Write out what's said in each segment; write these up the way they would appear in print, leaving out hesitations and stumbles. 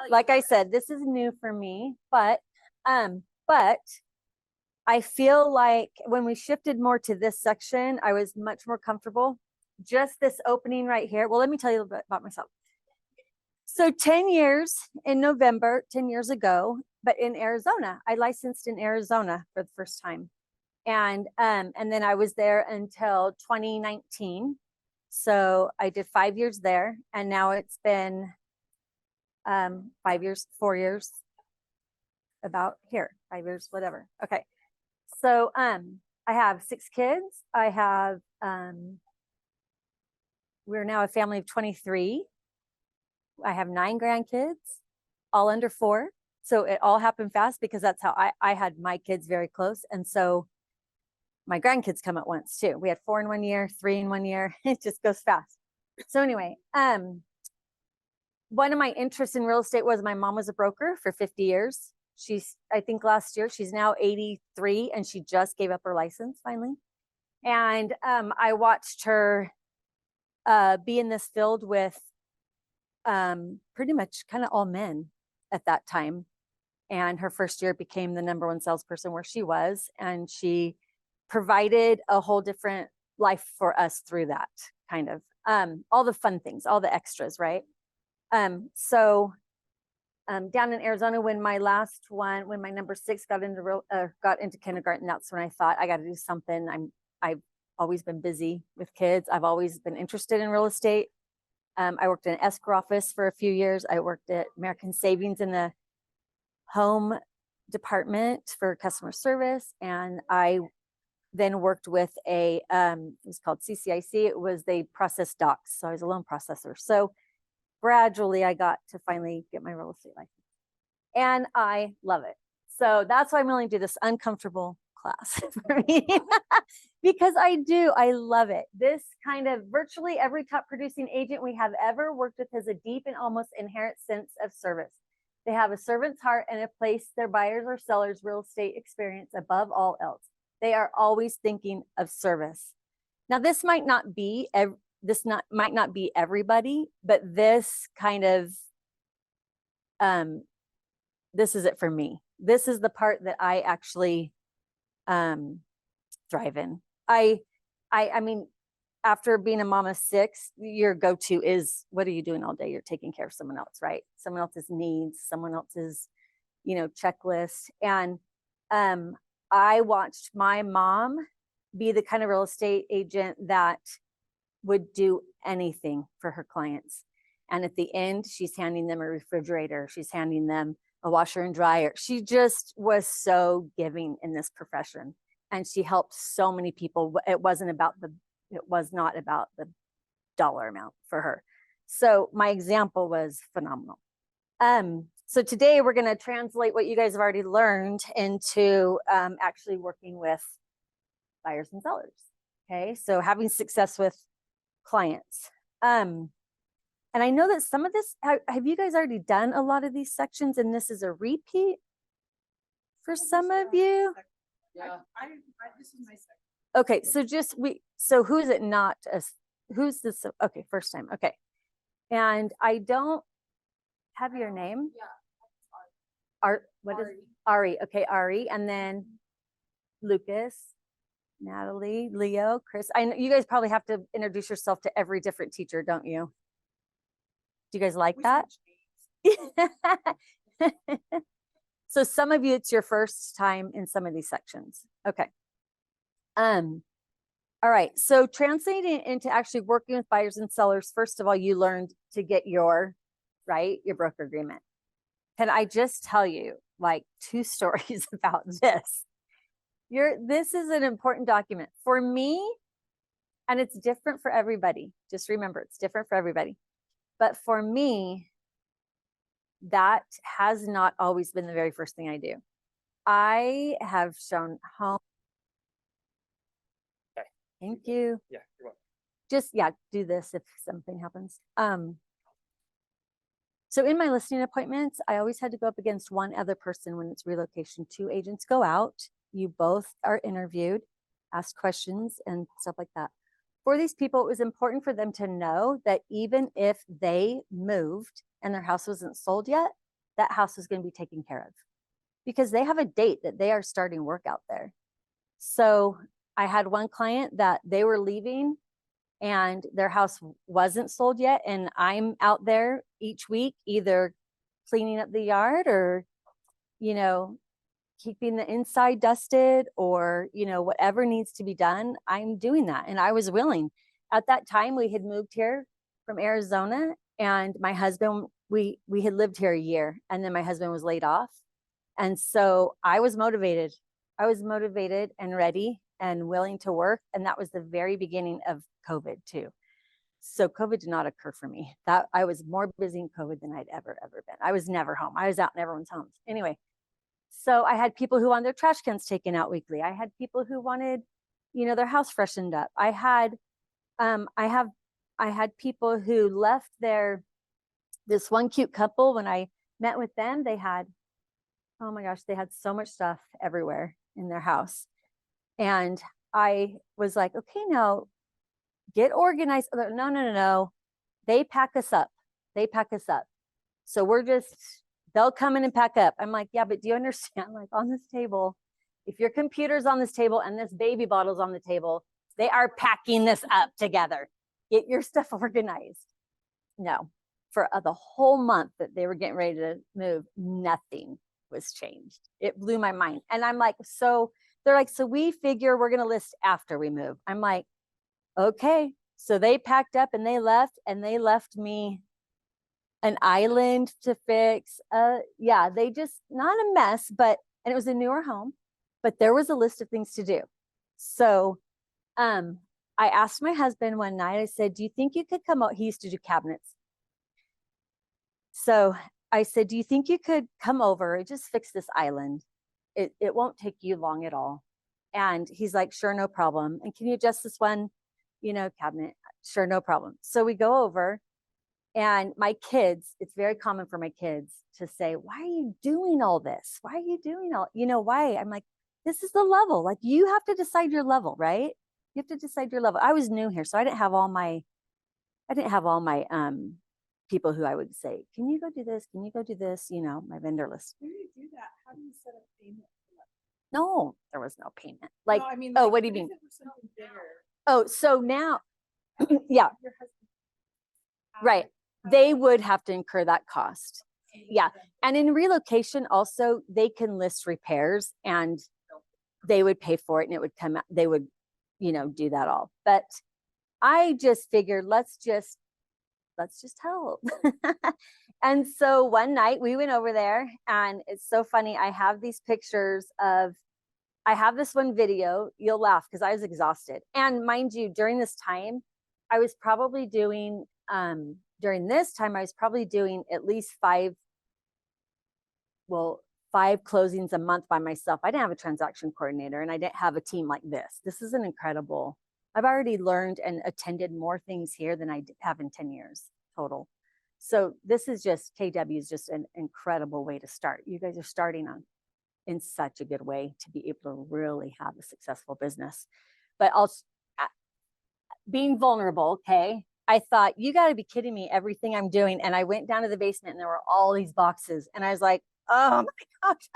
like I said, this is new for me, but I feel like when we shifted more to this section, I was much more comfortable. Just this opening right here. Well, let me tell you a little bit about myself. So 10 years in November, 10 years ago, but in Arizona, I licensed in Arizona for the first time. And then I was there until 2019. So I did 5 years there, and now it's been 5 years, 4 years, about here, 5 years, whatever. Okay. So I have 6 kids. I have we're now a family of 23. I have 9 grandkids, all under 4. So it all happened fast because that's how I had my kids very close. And so my grandkids come at once too. We had 4 in 1 year, 3 in 1 year. It just goes fast. So anyway, one of my interests in real estate was my mom was a broker for 50 years. I think last year, she's now 83 and she just gave up her license finally. And I watched her be in this field with pretty much kind of all men at that time. And her first year became the #1 salesperson where she was. And she provided a whole different life for us through that kind of all the fun things, all the extras, right? So down in Arizona, when my #6 got into kindergarten, that's when I thought I got to do something. I've always been busy with kids. I've always been interested in real estate. I worked in an escrow office for a few years. I worked at American Savings in the home department for customer service, and I then worked with it was called CCIC. It was they processed docs, so I was a loan processor. So gradually I got to finally get my real estate license, and I love it. So that's why I'm willing to do this uncomfortable class for me because I love it. This kind of virtually every top producing agent we have ever worked with has a deep and almost inherent sense of service. They have a servant's heart and a place their buyers or sellers' real estate experience above all else. They are always thinking of service. Now, this might not be everybody, but this kind of this is it for me. This is the part that I actually thrive in. I mean, after being a mom of 6, your go-to is, what are you doing all day? You're taking care of someone else, right? Someone else's needs, someone else's, checklist. And I watched my mom be the kind of real estate agent that would do anything for her clients. And at the end, she's handing them a refrigerator. She's handing them a washer and dryer. She just was so giving in this profession. And she helped so many people. It was not about the dollar amount for her. So my example was phenomenal. So today we're going to translate what you guys have already learned into actually working with buyers and sellers. Okay, so having success with clients. And I know that some of this, have you guys already done a lot of these sections and this is a repeat for some of you? Yeah, this is my second. Okay, so who is it not? Who's this? Okay, first time. Okay. And I don't have your name. Yeah. What is Ari? Okay, Ari. And then Lucas, Natalie, Leo, Chris. I know you guys probably have to introduce yourself to every different teacher, don't you? Do you guys like that? So some of you, it's your first time in some of these sections. Okay. All right. So translating into actually working with buyers and sellers, first of all, you learned to get your broker agreement. Can I just tell you like 2 stories about this? This is an important document for me, and it's different for everybody. Just remember, it's different for everybody. But for me, that has not always been the very first thing I do. I have shown home. Okay. Thank you. Yeah, you're welcome. Just, do this if something happens. So in my listing appointments, I always had to go up against one other person when it's relocation. 2 agents go out. You both are interviewed, ask questions and stuff like that. For these people, it was important for them to know that even if they moved and their house wasn't sold yet, that house was going to be taken care of because they have a date that they are starting work out there. So I had one client that they were leaving and their house wasn't sold yet. And I'm out there each week, either cleaning up the yard or, you know, keeping the inside dusted or, you know, whatever needs to be done. I'm doing that. And I was willing. At that time, we had moved here from Arizona, and my husband, we had lived here a year, and then my husband was laid off. And so I was motivated. I was motivated and ready and willing to work. And that was the very beginning of COVID too. So COVID did not occur for me. That I was more busy in COVID than I'd ever been. I was never home. I was out in everyone's homes. Anyway, so I had people who wanted their trash cans taken out weekly. I had people who wanted, you know, their house freshened up. I had people who left this one cute couple, when I met with them, they had, oh my gosh, they had so much stuff everywhere in their house. And I was like, okay, now get organized. No. They pack us up. So they'll come in and pack up. I'm like, yeah, but do you understand? Like, on this table, if your computer's on this table and this baby bottle's on the table, they are packing this up together. Get your stuff organized. No, for the whole month that they were getting ready to move, nothing was changed. It blew my mind. And I'm like, so they're like, so we figure we're going to list after we move. I'm like, okay. So they packed up and they left me an island to fix. Yeah, they just, not a mess, and it was a newer home, but there was a list of things to do. So, I asked my husband one night, I said, do you think you could come out? He used to do cabinets. So I said, do you think you could come over and just fix this island? It won't take you long at all. And he's like, sure, no problem. And can you adjust this one, you know, cabinet? Sure, no problem. So we go over, and my kids, it's very common for my kids to say, why are you doing all this? Why are you doing why? I'm like, this is the level. Like, you have to decide your level, right? You have to decide your level. I was new here, so I didn't have all my people who I would say, can you go do this? Can you go do this? You know, my vendor list. When you do that, how do you set up payment? No, there was no payment. Like, No, I mean, oh, like, what do you if mean? it was something bigger, Oh, so now, yeah, your husband. right. They would have to incur that cost. Yeah. And in relocation also, they can list repairs and they would pay for it, and it would come out, they would, you know, do that all. But I just figured, let's just help. And so one night we went over there, and it's so funny. I have these pictures I have this one video. You'll laugh because I was exhausted. And mind you, during this time, I was probably doing, at least five closings a month by myself. I didn't have a transaction coordinator, and I didn't have a team like this. This is an incredible. I've already learned and attended more things here than I have in 10 years total. So this is just, KW is just an incredible way to start. You guys are starting in such a good way to be able to really have a successful business. But being vulnerable, okay, I thought, you got to be kidding me, everything I'm doing. And I went down to the basement, and there were all these boxes, and I was like, oh my gosh,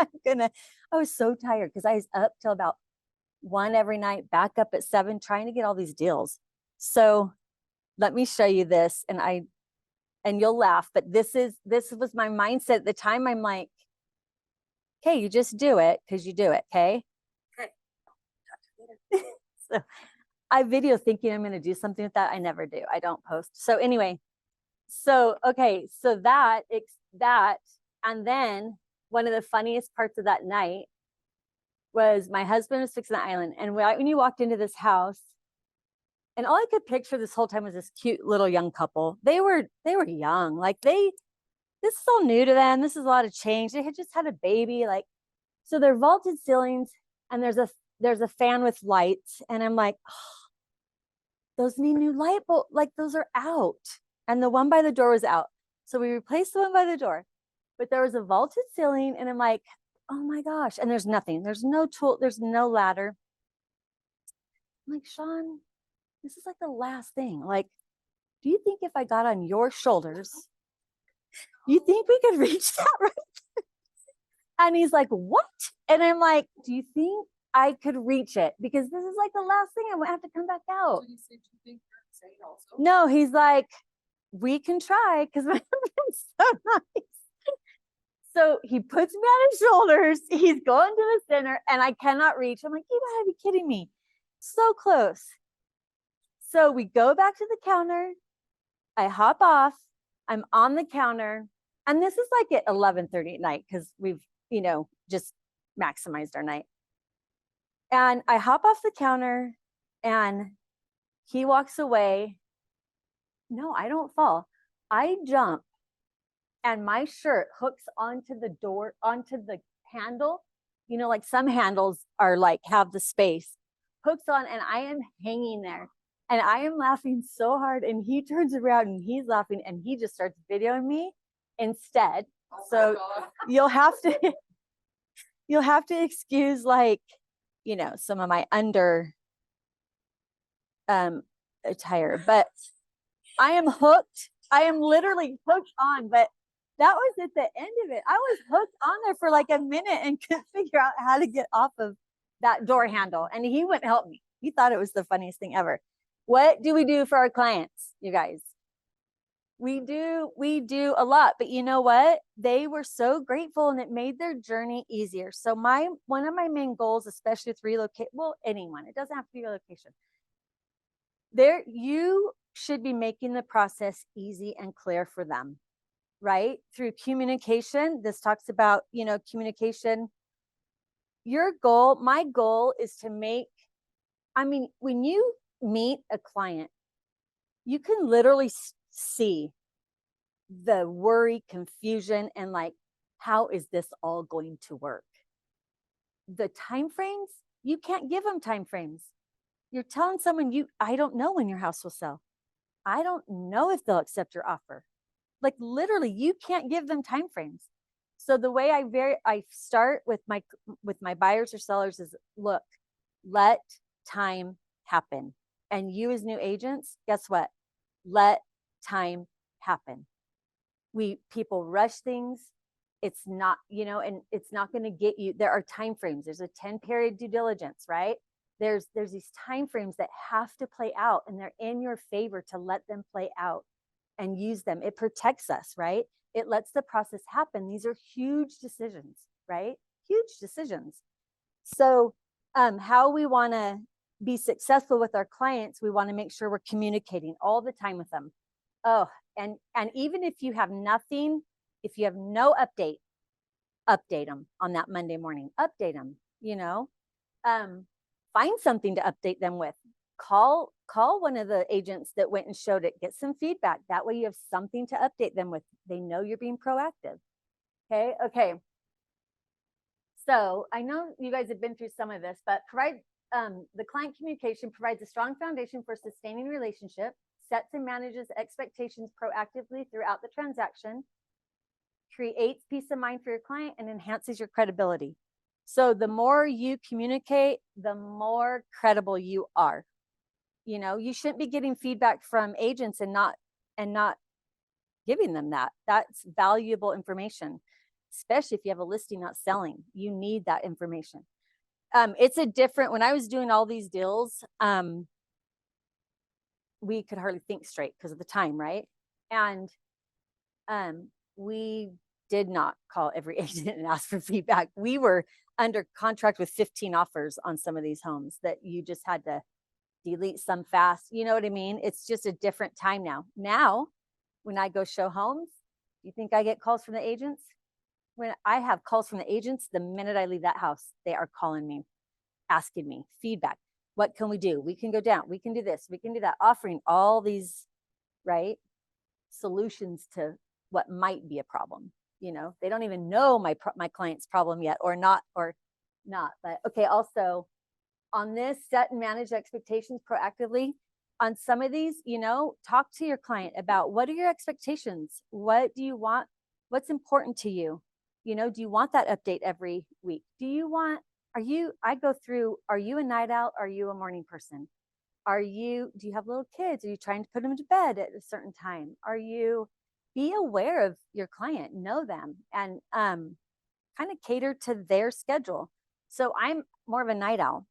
I was so tired because I was up till about 1 every night, back up at 7, trying to get all these deals. So let me show you this, and you'll laugh, but this was my mindset at the time. I'm like, okay, you just do it because you do it. Okay. So I video thinking I'm going to do something with that. I never do. I don't post. So anyway, okay. So that, and then one of the funniest parts of that night was my husband was fixing the island. And when you walked into this house, and all I could picture this whole time was this cute little young couple. They were young. Like, this is all new to them. This is a lot of change. They had just had a baby. Like, so they're vaulted ceilings, and there's a fan with lights. And I'm like, oh, those need new light bulbs. Like, those are out. And the one by the door was out. So we replaced the one by the door, but there was a vaulted ceiling, and I'm like, oh my gosh. And there's nothing. There's no tool. There's no ladder. I'm like, Sean, this is like the last thing. Like, do you think if I got on your shoulders You think we could reach that right? And he's like, what? And I'm like, do you think I could reach it? Because this is like the last thing I have to come back out. Did he say, do you think you're insane also? No, he's like, we can try because my husband's so nice. So he puts me on his shoulders. He's going to the center and I cannot reach. I'm like, you gotta be kidding me. So close. So we go back to the counter. I hop off. I'm on the counter. And this is like at 11:30 at night because we've, just maximized our night. And I hop off the counter and he walks away. No, I don't fall. I jump and my shirt hooks onto the door, onto the handle. Like some handles are like have the space, hooks on, and I am hanging there. And I am laughing so hard. And he turns around and he's laughing and he just starts videoing me instead. Oh my So God. you'll have to excuse some of my under attire, but I am hooked. I am literally hooked on, but that was at the end of it. I was hooked on there for like a minute and couldn't figure out how to get off of that door handle. And he wouldn't help me. He thought it was the funniest thing ever. What do we do for our clients, you guys? We do a lot, but you know what? They were so grateful and it made their journey easier. So one of my main goals, especially with relocate, well, anyone, it doesn't have to be relocation. You should be making the process easy and clear for them, right? Through communication. This talks about, communication. My goal is to when you meet a client, you can literally see the worry, confusion, and like, how is this all going to work? The time frames, you can't give them time frames. You're telling someone I don't know when your house will sell. I don't know if they'll accept your offer. Like literally, you can't give them time frames. So the way I start with my buyers or sellers is, look, let time happen. And you as new agents, guess what? Let time happen. People rush things. It's not, and it's not going to get you. There are time frames. There's a 10-period due diligence, right? There's these time frames that have to play out, and they're in your favor to let them play out and use them. It protects us, right? It lets the process happen. These are huge decisions, right? Huge decisions. So how we want to be successful with our clients, we want to make sure we're communicating all the time with them. Oh, and even if you have nothing, if you have no update them on that Monday morning. Update them, find something to update them with. Call one of the agents that went and showed it, get some feedback. That way you have something to update them with. They know you're being proactive. Okay. So I know you guys have been through some of this, but the client communication provides a strong foundation for sustaining relationship, sets and manages expectations proactively throughout the transaction, creates peace of mind for your client, and enhances your credibility. So the more you communicate, the more credible you are. You shouldn't be getting feedback from agents and not giving them that. That's valuable information, especially if you have a listing not selling. You need that information. When I was doing all these deals, we could hardly think straight because of the time, right? And we did not call every agent and ask for feedback. We were under contract with 15 offers on some of these homes that you just had to delete some fast. You know what I mean? It's just a different time now. Now, when I go show homes, you think I get calls from the agents? When I have calls from the agents, the minute I leave that house, they are calling me, asking me feedback. What can we do? We can go down. We can do this. We can do that. Offering all these, right, solutions to what might be a problem. They don't even know my client's problem yet, or not. But okay, also on this, set and manage expectations proactively. On some of these, talk to your client about what are your expectations? What do you want? What's important to you? Do you want that update every week? I go through, are you a night owl? Are you a morning person? Do you have little kids? Are you trying to put them to bed at a certain time? Are you, be aware of your client, know them, and kind of cater to their schedule. So I'm more of a night owl.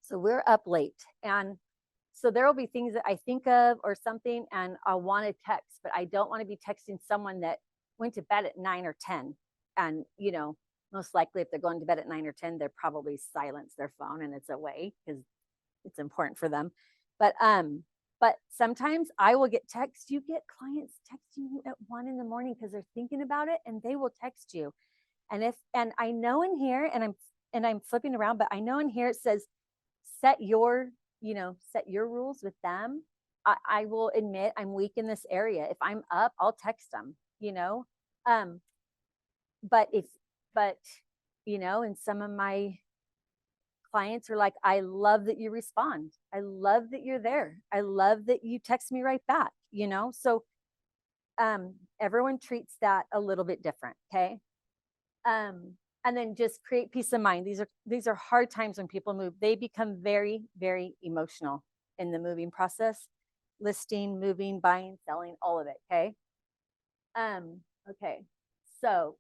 So we're up late. And so there will be things that I think of or something, and I'll want to text, but I don't want to be texting someone that went to bed at 9 or 10. And, most likely if they're going to bed at 9 or 10, they're probably silence their phone and it's away because it's important for them. But sometimes I will get texts. You get clients texting you at 1 a.m. because they're thinking about it, and they will text you. And I know in here, and I'm flipping around, but I know in here it says set your rules with them. I will admit I'm weak in this area. If I'm up, I'll text them, but and some of my clients are like, I love that you respond. I love that you're there. I love that you text me right back, So everyone treats that a little bit different. Okay. And then just create peace of mind. These are hard times when people move. They become very, very emotional in the moving process, listing, moving, buying, selling, all of it. Okay. Okay. So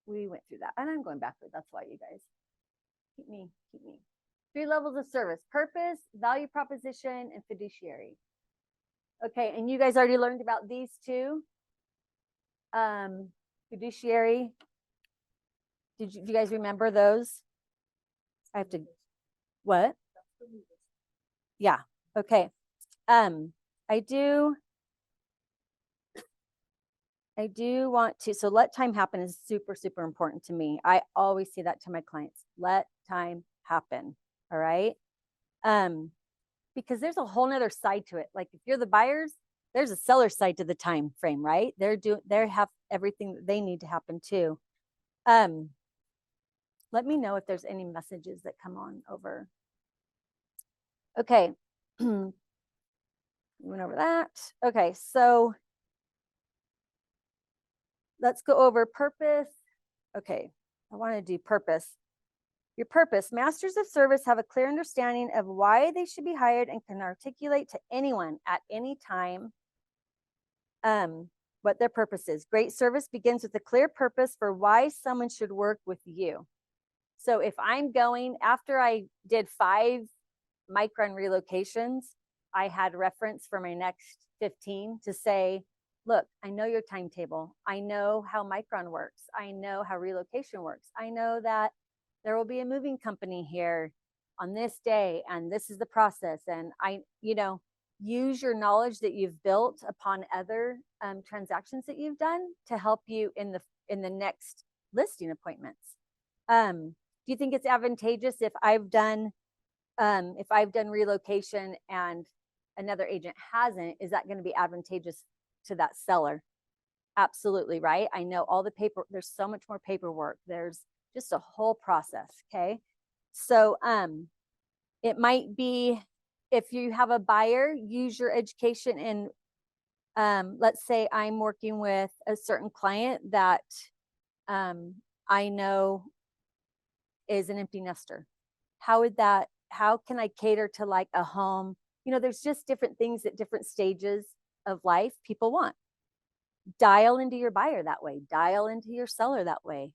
we went through that, and I'm going backward. That's why, you guys keep me. 3 levels of service: purpose, value proposition, and fiduciary. Okay. And you guys already learned about these two. Fiduciary. Do you guys remember those? I have to, what? Yeah. Okay. I do want to, so let time happen is super, super important to me. I always say that to my clients. Let time happen. All right. Because there's a whole nother side to it. Like if you're the buyers, there's a seller side to the time frame, right? They have everything that they need to happen too. Let me know if there's any messages that come on over. Okay. Went over that. Okay. So let's go over purpose. Okay. I want to do purpose. Your purpose. Masters of service have a clear understanding of why they should be hired and can articulate to anyone at any time what their purpose is. Great service begins with a clear purpose for why someone should work with you. So if I'm going, after I did 5 Micron relocations, I had reference for my next 15 to say, look, I know your timetable. I know how Micron works. I know how relocation works. I know that there will be a moving company here on this day, and this is the process. And use your knowledge that you've built upon other transactions that you've done to help you in the next listing appointments. Do you think it's advantageous if I've done relocation and another agent hasn't? Is that going to be advantageous to that seller? Absolutely, right? I know all the paper. There's so much more paperwork. There's just a whole process. Okay. So it might be, if you have a buyer, use your education in, let's say I'm working with a certain client that I know is an empty nester. How can I cater to like a home? There's just different things at different stages of life people want. Dial into your buyer that way, dial into your seller that way,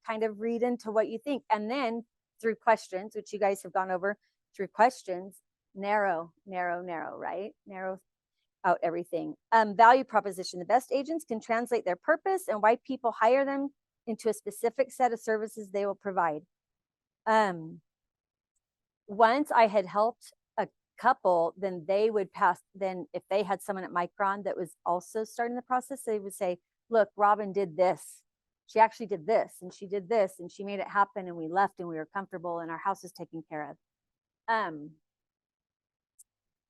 kind of read into what you think. And then through questions, which you guys have gone over, through questions, narrow, right? Narrow out everything. Value proposition. The best agents can translate their purpose and why people hire them into a specific set of services they will provide. Once I had helped a couple, then they would pass. Then if they had someone at Micron that was also starting the process, they would say, look, Robin did this. She actually did this, and she did this, and she made it happen, and we left, and we were comfortable, and our house is taken care of.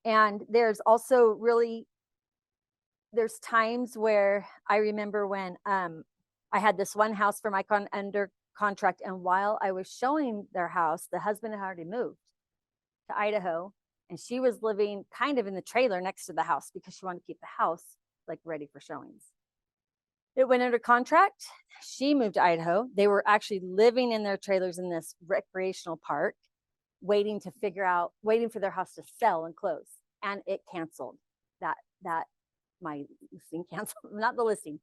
And there's also there's times where I remember when I had this one house for Micron under contract, and while I was showing their house, the husband had already moved to Idaho, and she was living kind of in the trailer next to the house because she wanted to keep the house like ready for showings. It went under contract. She moved to Idaho. They were actually living in their trailers in this recreational park, waiting for their house to sell and close, and it canceled. That my listing canceled, not the listing,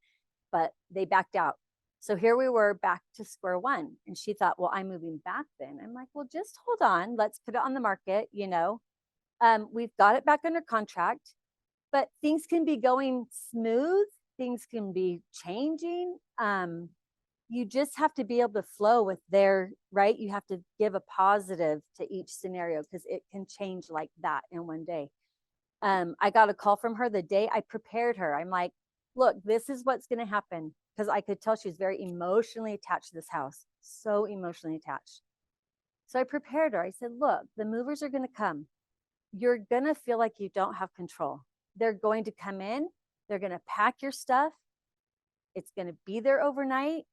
but they backed out. So here we were back to square one. And she thought, well, I'm moving back then. I'm like, well, just hold on. Let's put it on the market. We've got it back under contract, but things can be going smooth. Things can be changing. You just have to be able to flow with their, right? You have to give a positive to each scenario because it can change like that in one day. I got a call from her the day I prepared her. I'm like, look, this is what's going to happen. Because I could tell she was very emotionally attached to this house, so emotionally attached. So I prepared her. I said, look, the movers are going to come. You're going to feel like you don't have control. They're going to come in. They're going to pack your stuff. It's going to be there overnight.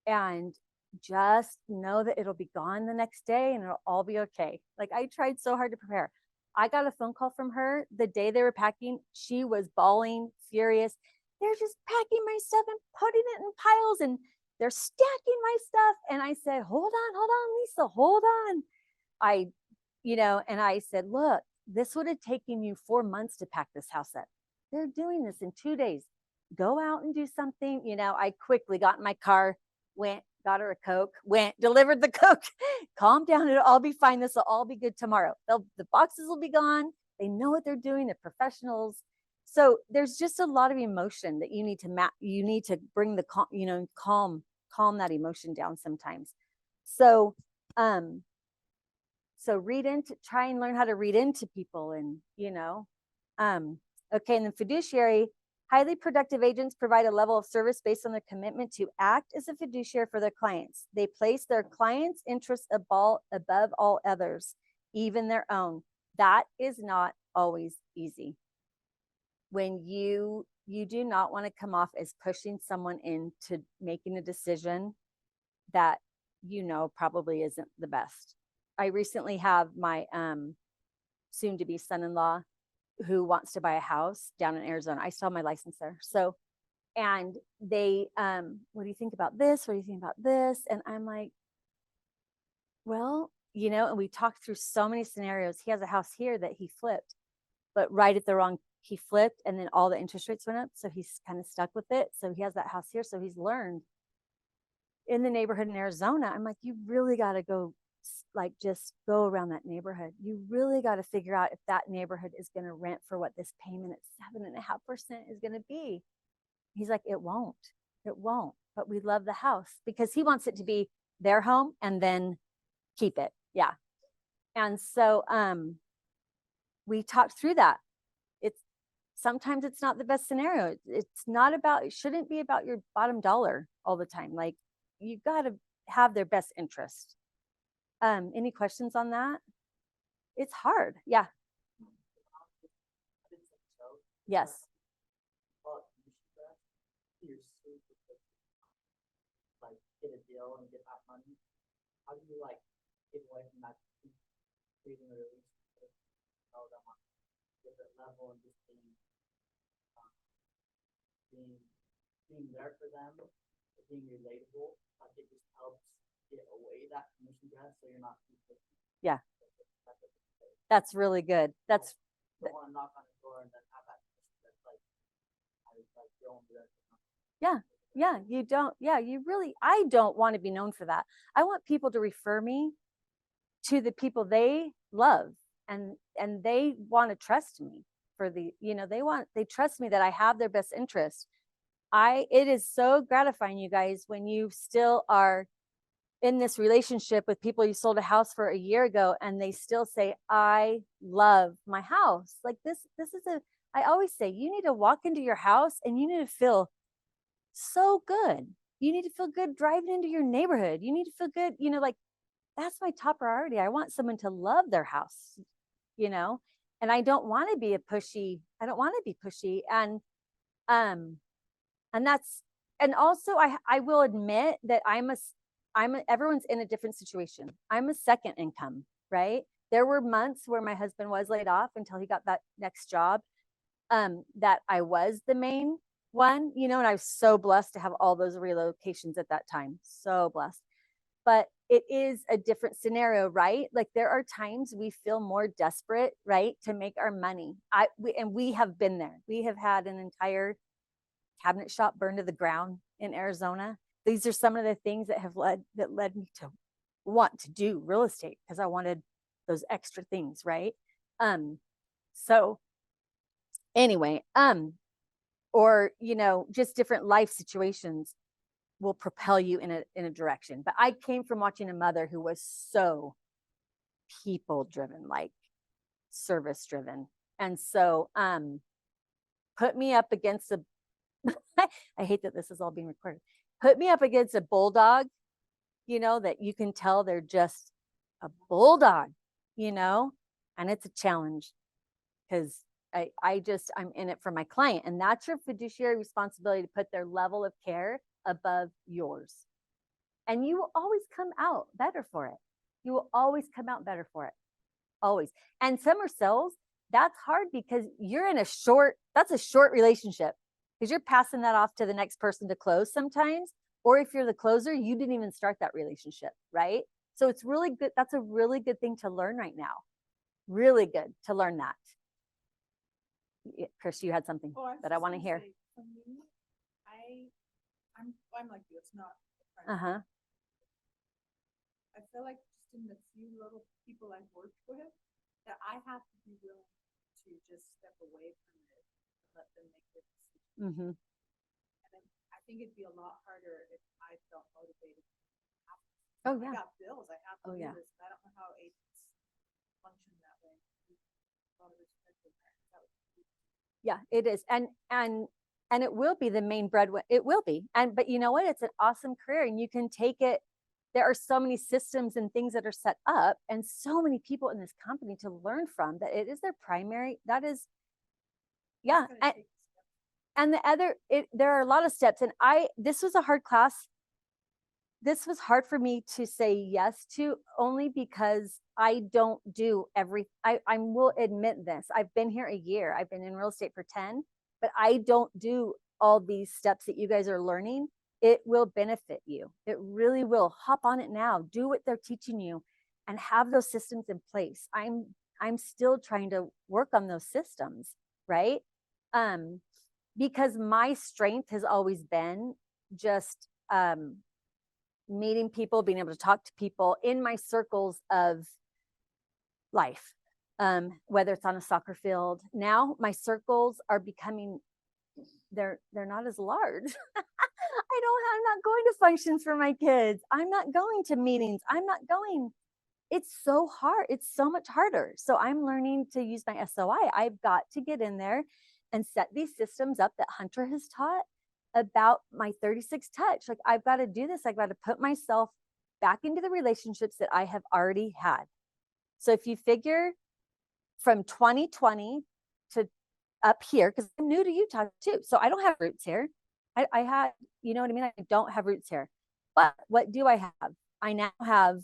And just know that it'll be gone the next day and it'll all be okay. Like I tried so hard to prepare. I got a phone call from her the day they were packing. She was bawling, furious. They're just packing my stuff and putting it in piles and they're stacking my stuff. And I said, hold on, Lisa, hold on. And I said, look, this would have taken you 4 months to pack this house up. They're doing this in 2 days. Go out and do something. I quickly got in my car, went, got her a Coke, went, delivered the Coke, calm down. It'll all be fine. This will all be good tomorrow. The boxes will be gone. They know what they're doing. They're professionals. So there's just a lot of emotion that you need to you need to bring the calm that emotion down sometimes. So, try and learn how to read into people and, okay. And then fiduciary, highly productive agents provide a level of service based on their commitment to act as a fiduciary for their clients. They place their clients' interests above all others, even their own. That is not always easy. When you do not want to come off as pushing someone into making a decision that probably isn't the best. I recently have my soon to be son-in-law who wants to buy a house down in Arizona. I still have my license there. So, and they, what do you think about this? What do you think about this? And I'm like, well, and we talked through so many scenarios. He has a house here that he flipped, but he flipped and then all the interest rates went up. So he's kind of stuck with it. So he has that house here. So he's learned in the neighborhood in Arizona. I'm like, you really got to go, just go around that neighborhood. You really got to figure out if that neighborhood is going to rent for what this payment at 7.5% is going to be. He's like, it won't, but we love the house because he wants it to be their home and then keep it. Yeah. And so, we talked through that. Sometimes it's not the best scenario. It shouldn't be about your bottom dollar all the time. Like you got to have their best interest. Any questions on that? It's hard. Yeah. Yes. Like get a deal and get that money. How do you get away from that freedom or release them on a different level and just being there for them, being relatable? Like it just helps get away that commission grant so you're not too picky. Yeah. That's really good. That's you don't want to knock on the door and then have that commission that's yeah, you don't. Yeah, I don't want to be known for that. I want people to refer me to the people they love and they want to trust me for they trust me that I have their best interest. It is so gratifying, you guys, when you still are in this relationship with people you sold a house for a year ago and they still say, I love my house. Like this is I always say, you need to walk into your house and you need to feel so good. You need to feel good driving into your neighborhood. You need to feel good, that's my top priority. I want someone to love their house, and I don't want to be pushy. And also I will admit that everyone's in a different situation. I'm a second income, right? There were months where my husband was laid off until he got that next job, that I was the main one, and I was so blessed to have all those relocations at that time. So blessed. but it is a different scenario, right? Like there are times we feel more desperate, right, to make our money. We have been there. We have had an entire cabinet shop burned to the ground in Arizona. These are some of the things that led me to want to do real estate because I wanted those extra things, right? So anyway, or just different life situations will propel you in a direction. But I came from watching a mother who was so people driven, like service driven. And so put me up against a I hate that this is all being recorded. Put me up against a bulldog, that you can tell they're just a bulldog, and it's a challenge because I'm in it for my client, and that's your fiduciary responsibility to put their level of care above yours. And you will always come out better for it. You will always come out better for it. Always. And summer sales, that's hard because you're in that's a short relationship because you're passing that off to the next person to close sometimes. Or if you're the closer, you didn't even start that relationship, right? So it's really good. That's a really good thing to learn right now. Really good to learn that. Yeah, Chris, you had something that I want to hear. Say, for me, I'm like you. It's not. Uh-huh. I feel like just in the few little people I've worked with, that I have to be willing to just step away from it and let them make their decision. Mm-hmm. And then I think it'd be a lot harder if I felt motivated. Oh, I yeah. got bills. I have to do Yeah. this. I don't know how agents function that way. A lot of respect for that. Yeah, it is. And it will be the main breadwinner. It will be. But you know what? It's an awesome career and you can take it. There are so many systems and things that are set up and so many people in this company to learn from that it is their primary. That is, yeah. And there are a lot of steps. And this was a hard class. This was hard for me to say yes to only because I don't do I will admit this. I've been here a year. I've been in real estate for 10, but I don't do all these steps that you guys are learning. It will benefit you. It really will. Hop on it now. Do what they're teaching you and have those systems in place. I'm still trying to work on those systems, right? Because my strength has always been just meeting people, being able to talk to people in my circles of life, whether it's on a soccer field. Now my circles are becoming, they're not as large. I'm not going to functions for my kids. I'm not going to meetings. It's so hard. It's so much harder. So I'm learning to use my SOI. I've got to get in there and set these systems up that Hunter has taught about my 36 touch. Like I've got to do this. I've got to put myself back into the relationships that I have already had. So if you figure from 2020 to up here, because I'm new to Utah too. So I don't have roots here. I had, you know what I mean? I don't have roots here. But what do I have? I now have,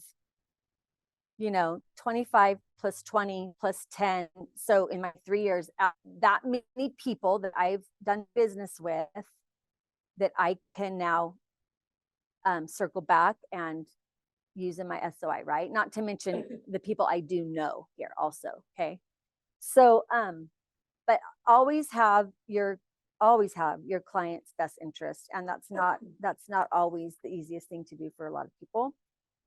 25 plus 20 plus 10. So in my 3 years, that many people that I've done business with that I can now circle back and use in my SOI, right? Not to mention the people I do know here also. Okay. So, but always have your client's best interest. And that's not always the easiest thing to do for a lot of people.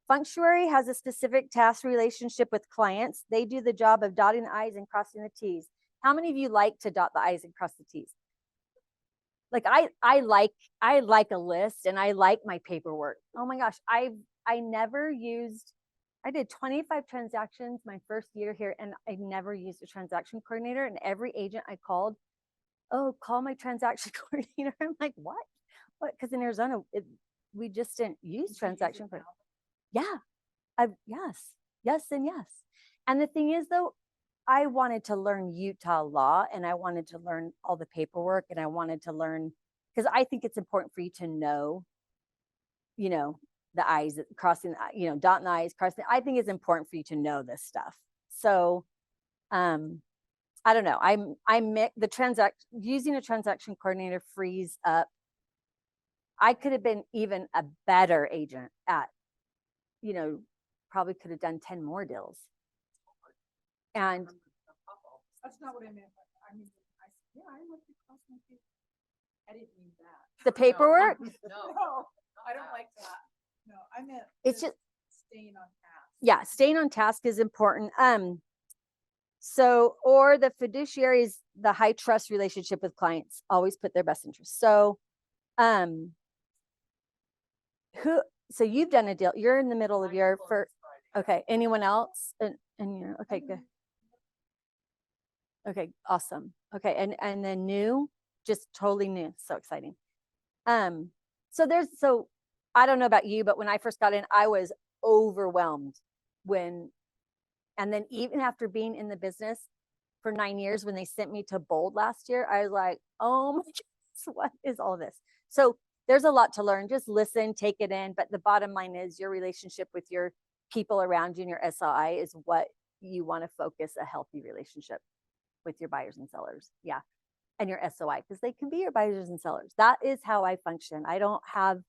Functuary has a specific task relationship with clients. They do the job of dotting the I's and crossing the T's. How many of you like to dot the I's and cross the T's? Like I like a list and I like my paperwork. Oh my gosh, I did 25 transactions my first year here and I never used a transaction coordinator. And every agent I called, oh, call my transaction coordinator. I'm like, what? Because in Arizona, we just didn't use transaction coordinator. Yeah, yes, and yes. And the thing is, though, I wanted to learn Utah law and I wanted to learn all the paperwork and I wanted to learn because I think it's important for you to know, the I's crossing, dotting the I's, crossing. I think it's important for you to know this stuff. So, I don't know. Using a transaction coordinator frees up. I could have been even a better agent at you know, probably could have done 10 more deals. And That's not what I meant. I mean, yeah, I looked across my feet. I didn't mean that. the paperwork, No, I don't like that. No, I meant. it's just, Staying on task. yeah, staying on task is important. So, or the fiduciaries, the high trust relationship with clients, always put their best interests. So, so you've done a deal, you're in the middle of your first, okay, anyone else? And you're, okay, good. Okay, awesome. Okay, and then new, just totally new, so exciting. So I don't know about you, but when I first got in, I was overwhelmed and then even after being in the business for 9 years, when they sent me to Bold last year, I was like, oh my goodness, what is all this? So there's a lot to learn. Just listen, take it in. But the bottom line is your relationship with your people around you and your SI is what you want to focus a healthy relationship with your buyers and sellers. Yeah. And your SOI, because they can be your buyers and sellers. That is how I function. I don't have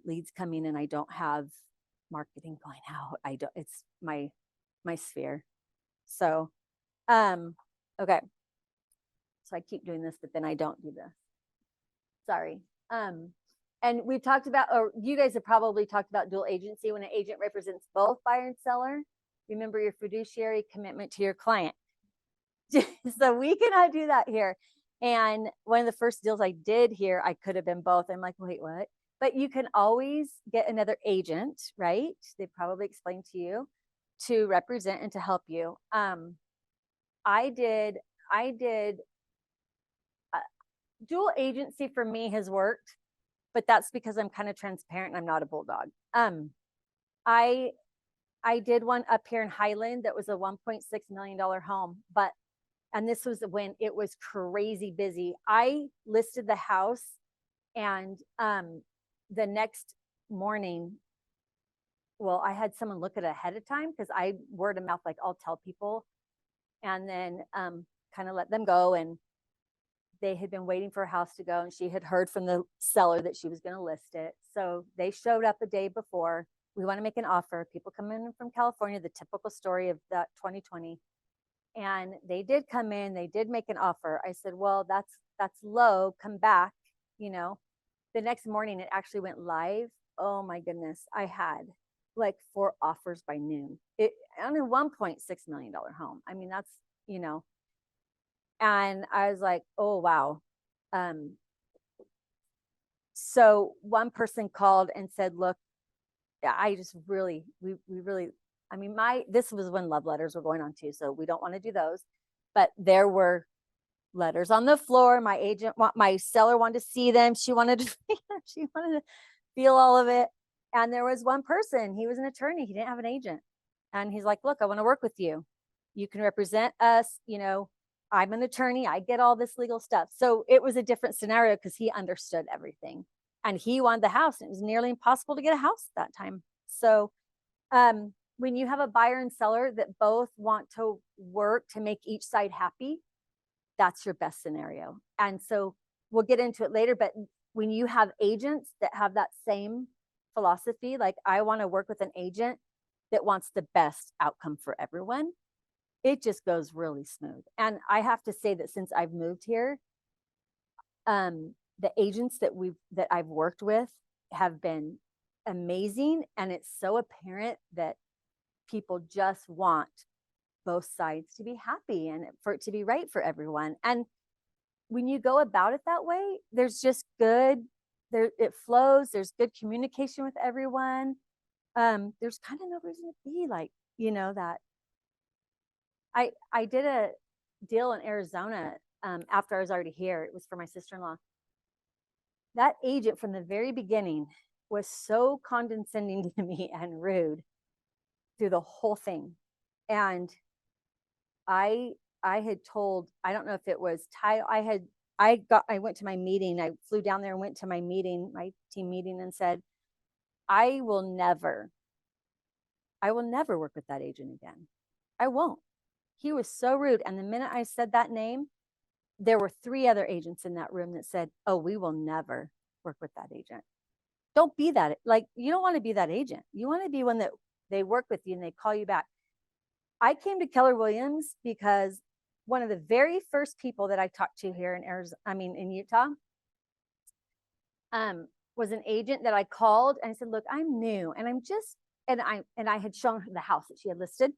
leads coming in. I don't have marketing going out. It's my sphere. So, okay. So I keep doing this, but then I don't do this. Sorry. And we've talked about, or you guys have probably talked about dual agency when an agent represents both buyer and seller. Remember your fiduciary commitment to your client. So we cannot do that here. And one of the first deals I did here, I could have been both. I'm like, wait, what? But you can always get another agent, right? They probably explained to you to represent and to help you. I did dual agency for me has worked, but that's because I'm kind of transparent and I'm not a bulldog. I did one up here in Highland that was a $1.6 million home, and this was when it was crazy busy. I listed the house and the next morning, well, I had someone look at it ahead of time because I word of mouth, like I'll tell people and then kind of let them go. And they had been waiting for a house to go and she had heard from the seller that she was going to list it. So they showed up a day before. We want to make an offer. People come in from California, the typical story of that 2020. And they did come in, they did make an offer. I said, well, that's low, come back. The next morning it actually went live. Oh my goodness. I had like 4 offers by noon. On a $1.6 million home. I mean, that's, and I was like, oh, wow. So one person called and said, look, I just really, we really, I mean, this was when love letters were going on too. So we don't want to do those, but there were letters on the floor. My seller wanted to see them. She wanted to feel all of it. And there was one person, he was an attorney. He didn't have an agent. And he's like, look, I want to work with you. You can represent us. I'm an attorney. I get all this legal stuff. So it was a different scenario because he understood everything and he wanted the house. And it was nearly impossible to get a house at that time. So when you have a buyer and seller that both want to work to make each side happy, that's your best scenario. And so we'll get into it later, but when you have agents that have that same philosophy, like I want to work with an agent that wants the best outcome for everyone, it just goes really smooth. And I have to say that since I've moved here, the agents that I've worked with have been amazing. And it's so apparent that people just want both sides to be happy and for it to be right for everyone. And when you go about it that way, there's just it flows. There's good communication with everyone. There's kind of no reason to be like, that. I did a deal in Arizona after I was already here. It was for my sister-in-law. That agent from the very beginning was so condescending to me and rude through the whole thing. And I had told, I don't know if it was Ty, I went to my meeting. I flew down there and went to my meeting, my team meeting, and said, I will never work with that agent again. I won't. He was so rude. And the minute I said that name, there were 3 other agents in that room that said, oh, we will never work with that agent. Don't be that, like, you don't want to be that agent. You want to be one that they work with you and they call you back. I came to Keller Williams because one of the very first people that I talked to here in Arizona, in Utah, was an agent that I called and I said, look, I'm new and I had shown her the house that she had listed.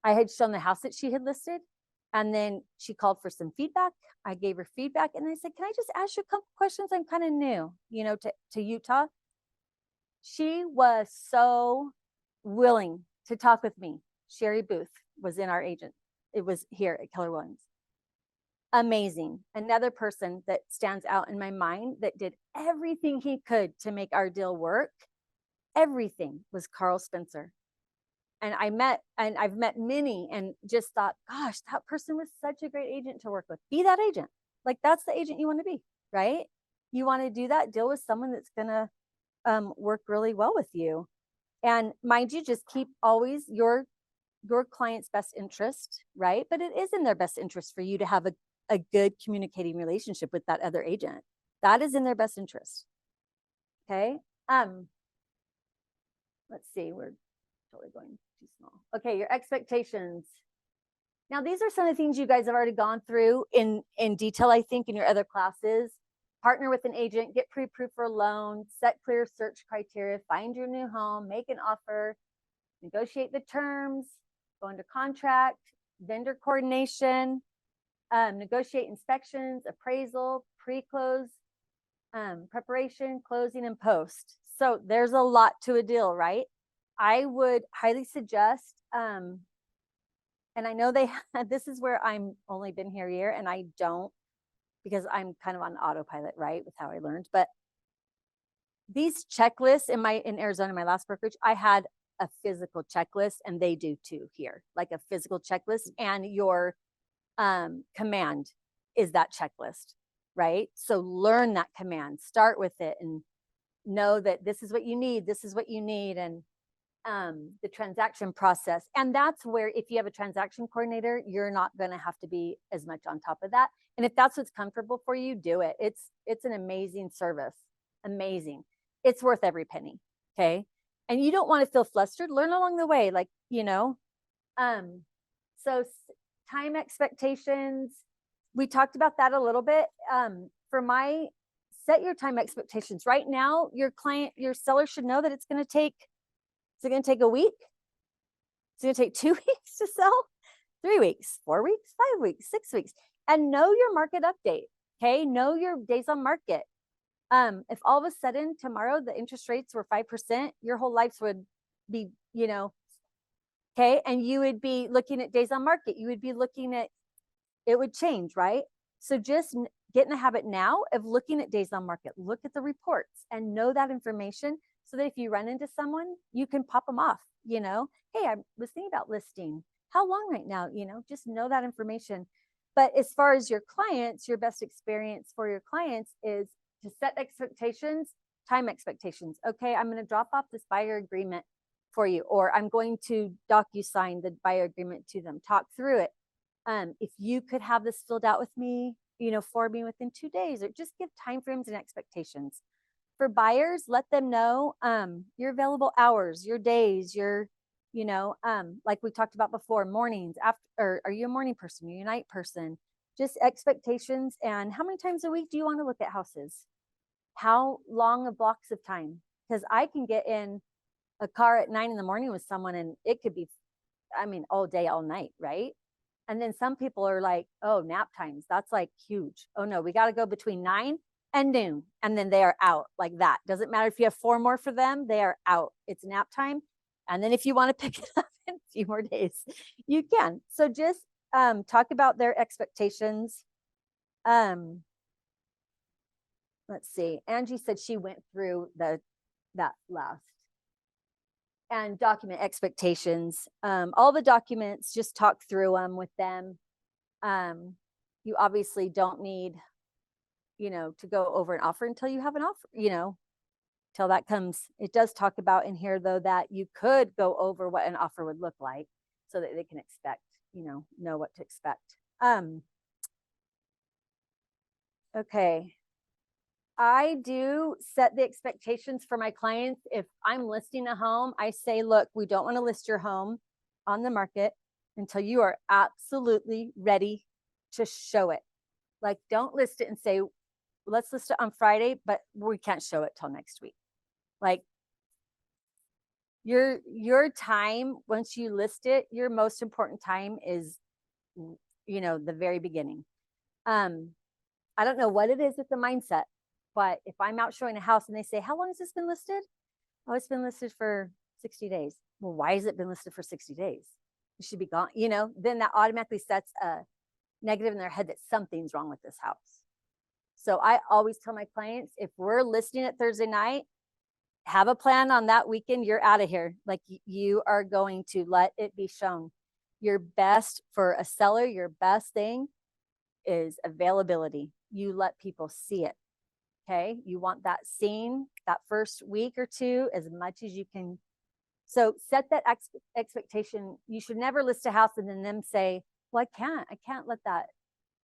I had shown the house that she had listed. And then she called for some feedback. I gave her feedback and I said, can I just ask you a couple questions? I'm kind of new, to Utah. She was so willing to talk with me. Sherry Booth was in our agent. It was here at Keller Williams. Amazing. Another person that stands out in my mind that did everything he could to make our deal work. Everything was Carl Spencer. And I've met many and just thought, gosh, that person was such a great agent to work with. Be that agent. Like, that's the agent you want to be, right? You want to do that, deal with someone that's going to work really well with you. And mind you, just keep always your client's best interest, right? But it is in their best interest for you to have a good communicating relationship with that other agent. That is in their best interest. Okay. Let's see, we're totally going too small. Okay, your expectations. Now, these are some of the things you guys have already gone through in detail, I think, in your other classes. Partner with an agent, get pre-approved for a loan, set clear search criteria, find your new home, make an offer, negotiate the terms, go into contract, vendor coordination, negotiate inspections, appraisal, pre-close, preparation, closing, and post. So there's a lot to a deal, right? I would highly suggest, and I know this is where I'm only been here a year and I don't, because I'm kind of on autopilot, right? With how I learned, but these checklists in Arizona, my last brokerage, I had a physical checklist and they do too here, like a physical checklist, and your command is that checklist, right? So learn that command, start with it and know that this is what you need. This is what you need. And the transaction process. And that's where, if you have a transaction coordinator, you're not going to have to be as much on top of that. And if that's what's comfortable for you, do it. It's an amazing service. Amazing. It's worth every penny. Okay. And you don't want to feel flustered. Learn along the way. Like, so time expectations, we talked about that a little bit. Set your time expectations. Right now, your seller should know that it's going to take a week? It's going to take 2 weeks to sell, 3 weeks, 4 weeks, 5 weeks, 6 weeks, and know your market update. Okay. Know your days on market. If all of a sudden tomorrow the interest rates were 5%, your whole life would be, okay. And you would be looking at days on market. You would be looking at, it would change, right? So just get in the habit now of looking at days on market, look at the reports and know that information so that if you run into someone, you can pop them off, hey, I was thinking about listing. How long right now? Just know that information. But as far as your clients, your best experience for your clients is to set expectations, time expectations. Okay, I'm going to drop off this buyer agreement for you, or I'm going to DocuSign the buyer agreement to them, talk through it. If you could have this filled out with me, for me within 2 days, or just give timeframes and expectations. For buyers, let them know your available hours, your days, your, like we talked about before, mornings, after, or are you a morning person? Are you a night person? Just expectations. And how many times a week do you want to look at houses? How long of blocks of time? Because I can get in a car at 9 a.m. with someone and it could be, all day, all night, right? And then some people are like, oh, nap times, that's like huge. Oh no, we got to go between 9 and noon. And then they are out like that. Doesn't matter if you have 4 more for them, they are out. It's nap time. And then if you want to pick it up in a few more days, you can. So just talk about their expectations. Let's see. Angie said she went through that last. And document expectations. All the documents, just talk through them with them. You obviously don't need, to go over an offer until you have an offer, till that comes. It does talk about in here, though, that you could go over what an offer would look like so that they can expect, know what to expect. Okay. I do set the expectations for my clients. If I'm listing a home, I say, look, we don't want to list your home on the market until you are absolutely ready to show it. Like, don't list it and say, let's list it on Friday, but we can't show it till next week. Like, your time, once you list it, your most important time is, the very beginning. I don't know what it is with the mindset, but if I'm out showing a house and they say, how long has this been listed? Oh, it's been listed for 60 days. Well, why has it been listed for 60 days? It should be gone, then that automatically sets a negative in their head that something's wrong with this house. So I always tell my clients, if we're listing it Thursday night, have a plan on that weekend, you're out of here. Like, you are going to let it be shown. Your best for a seller, your best thing is availability. You let people see it. Okay. You want that seen that first week or two as much as you can. So set that expectation. You should never list a house and then them say, well, I can't let that,